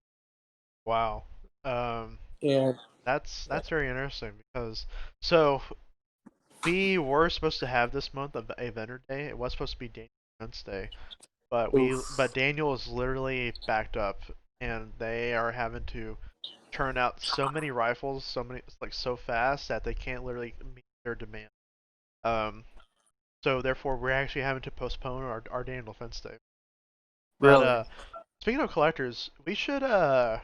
Wow. Um, And that's very interesting because so we were supposed to have this month of a vendor day. It was supposed to be Daniel Defense Day, but oof, Daniel is literally backed up, and they are having to turn out so many rifles, so fast that they can't literally meet their demand. Um, so therefore we're actually having to postpone our Daniel Defense Day. But really? speaking of collectors, we should go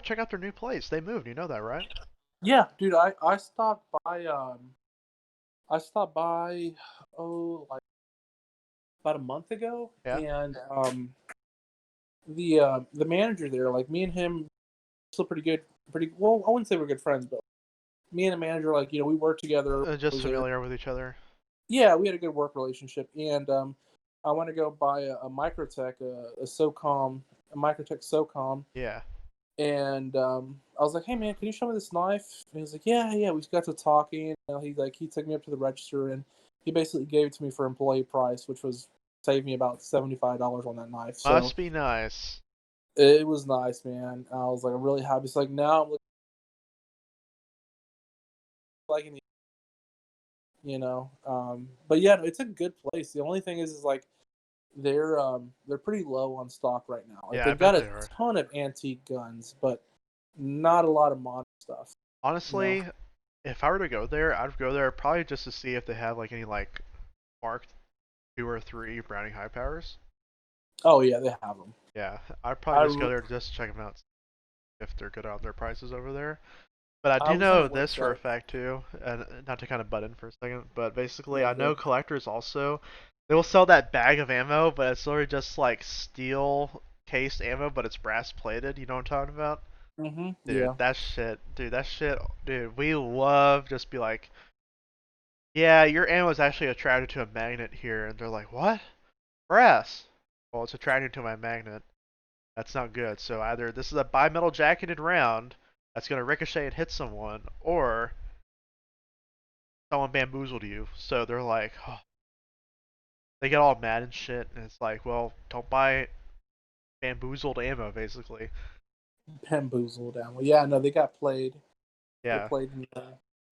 check out their new place. They moved, you know that, right? Yeah, dude. I stopped by. I stopped by. Oh, like about a month ago, Yeah. and the manager there, like me and him, still pretty good. Pretty well. I wouldn't say we're good friends, but me and the manager, like we worked together. Just familiar with each other. Yeah, we had a good work relationship, and I want to go buy a Microtech, a SOCOM, a Microtech SOCOM, Yeah. and I was like, "Hey man, can you show me this knife?" And he was like, "Yeah, yeah." We got to talking. He took me up to the register, and he basically gave it to me for employee price, which was saved me about $75 on that knife. So Must be nice. it was nice, man. I was like, I'm really happy. It's like now I'm liking, but yeah, it's a good place. The only thing is like they're pretty low on stock right now. Like Yeah, I they've bet got they a are. ton of antique guns, but not a lot of modern stuff. You know. Honestly, if I were to go there, I'd go there probably just to see if they have like any like Mark 2 or 3 Browning high powers. Oh yeah, they have them. Yeah, I'd probably I just go there just to check them out if they're good on their prices over there. But I I do was on know the this for a website. fact too, and not to kind of butt in for a second, but basically You're I know good. collectors also they will sell that bag of ammo, but it's literally just like steel cased ammo, but it's brass plated. You know what I'm talking about? Dude, Yeah. that shit, dude. We love just be like, yeah, your ammo is actually attracted to a magnet here, and they're like, what? Brass. Well, it's attracted to my magnet. That's not good. So either this is a bimetal jacketed round that's gonna ricochet and hit someone, or someone bamboozled you. So they're like, oh, they get all mad and shit, and it's like, well, don't buy bamboozled ammo, basically. Bamboozled down. Well, yeah, no, they got played. They Yeah, played.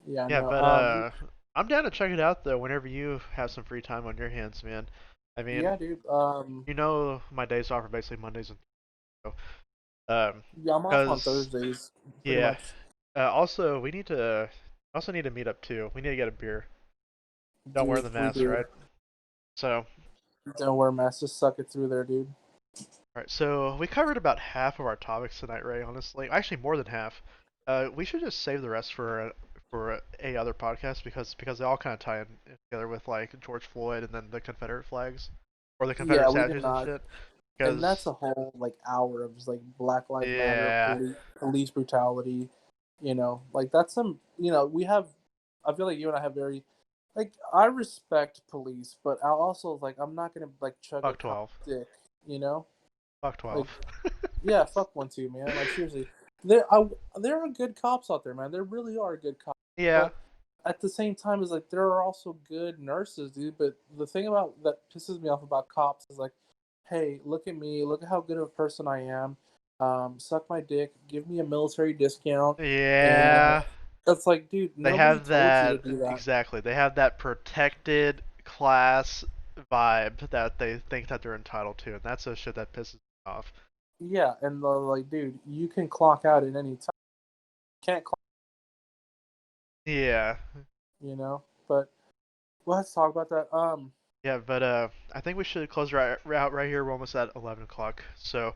Yeah, yeah, no. but I'm down to check it out though. Whenever you have some free time on your hands, man. I mean, Yeah, dude. you know, my days off are basically Mondays and so, Yeah, I'm off on cause Thursdays, pretty yeah. much. Also, we need to also need to meet up too. We need to get a beer. Don't wear Dude, the we mask, do. right? So, Don't wear masks. Just suck it through there, dude. alright, so we covered about half of our topics tonight, Ray, honestly. Actually, more than half. We should just save the rest for for a other podcast because they all kind of tie in together with like George Floyd and then the Confederate flags or the Yeah, Confederate we did statues and not. shit. And that's Because a whole like hour of just like Black Lives Matter, yeah, police brutality. Like that's some. We have. I feel like you and I have very, like I respect police, but I also like I'm not gonna like chug a fuck cop 12, dick. You know, fuck like 12. yeah, fuck one too, man. Like seriously, there are good cops out there, man. There really are good cops, Yeah, but at the same time, is like there are also good nurses, dude. But the thing about that pisses me off about cops is like, hey, look at me, look at how good of a person I am. Suck my dick, give me a military discount, and yeah. it's like, dude, They nobody have told you to that do that. exactly. They have that protected class vibe that they think that they're entitled to, and that's the shit that pisses me off. Yeah, and like, dude, you can clock out at any time. Can't clock, Yeah, But well, let's talk about that. yeah, but I think we should close out right here. We're almost at 11 o'clock, so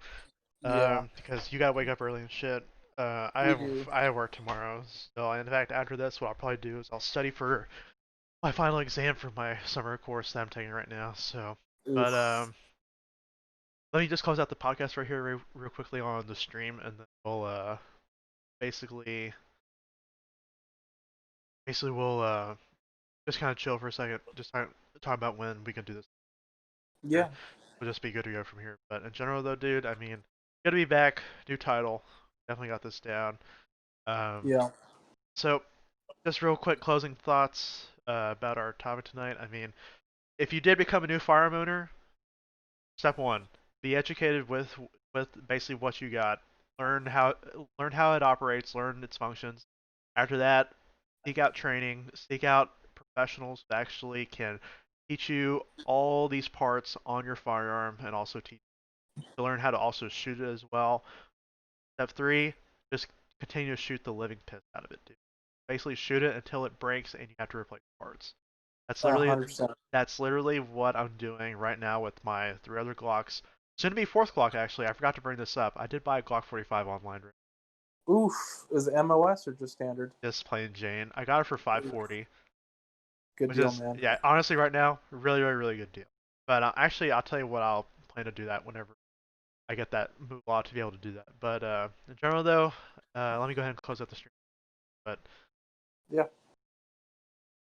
Yeah, because you gotta wake up early and shit. I we have do. I have work tomorrow, so in fact after this, what I'll probably do is I'll study for my final exam for my summer course that I'm taking right now. So, but Oof. let me just close out the podcast right here real quickly on the stream, and then we'll basically we'll just kind of chill for a second, just talk about when we can do this. Yeah, We'll just be good to go from here. But in general, though, dude, I mean, good to be back. New title, definitely got this down. Um, yeah. so just real quick closing thoughts about our topic tonight. I mean, if you did become a new firearm owner, step one, be educated with basically what you got. Learn how it operates, learn its functions. After that, seek out training, seek out professionals that actually can teach you all these parts on your firearm and also teach you to learn how to also shoot it as well. Step three, just continue to shoot the living piss out of it, dude. Basically shoot it until it breaks and you have to replace parts. That's literally 100%. that's literally what I'm doing right now with my three other Glocks. Soon to be fourth Glock actually. I forgot to bring this up. I did buy a Glock 45 online, Oof. Is it MOS or just standard? just plain Jane. I got it for Oof. 540, Good which deal, is man. yeah, honestly right now, really really really good deal. But actually, I'll tell you what, I'll plan to do that whenever I get that moolah to be able to do that. But in general though, let me go ahead and close out the stream. But Yeah.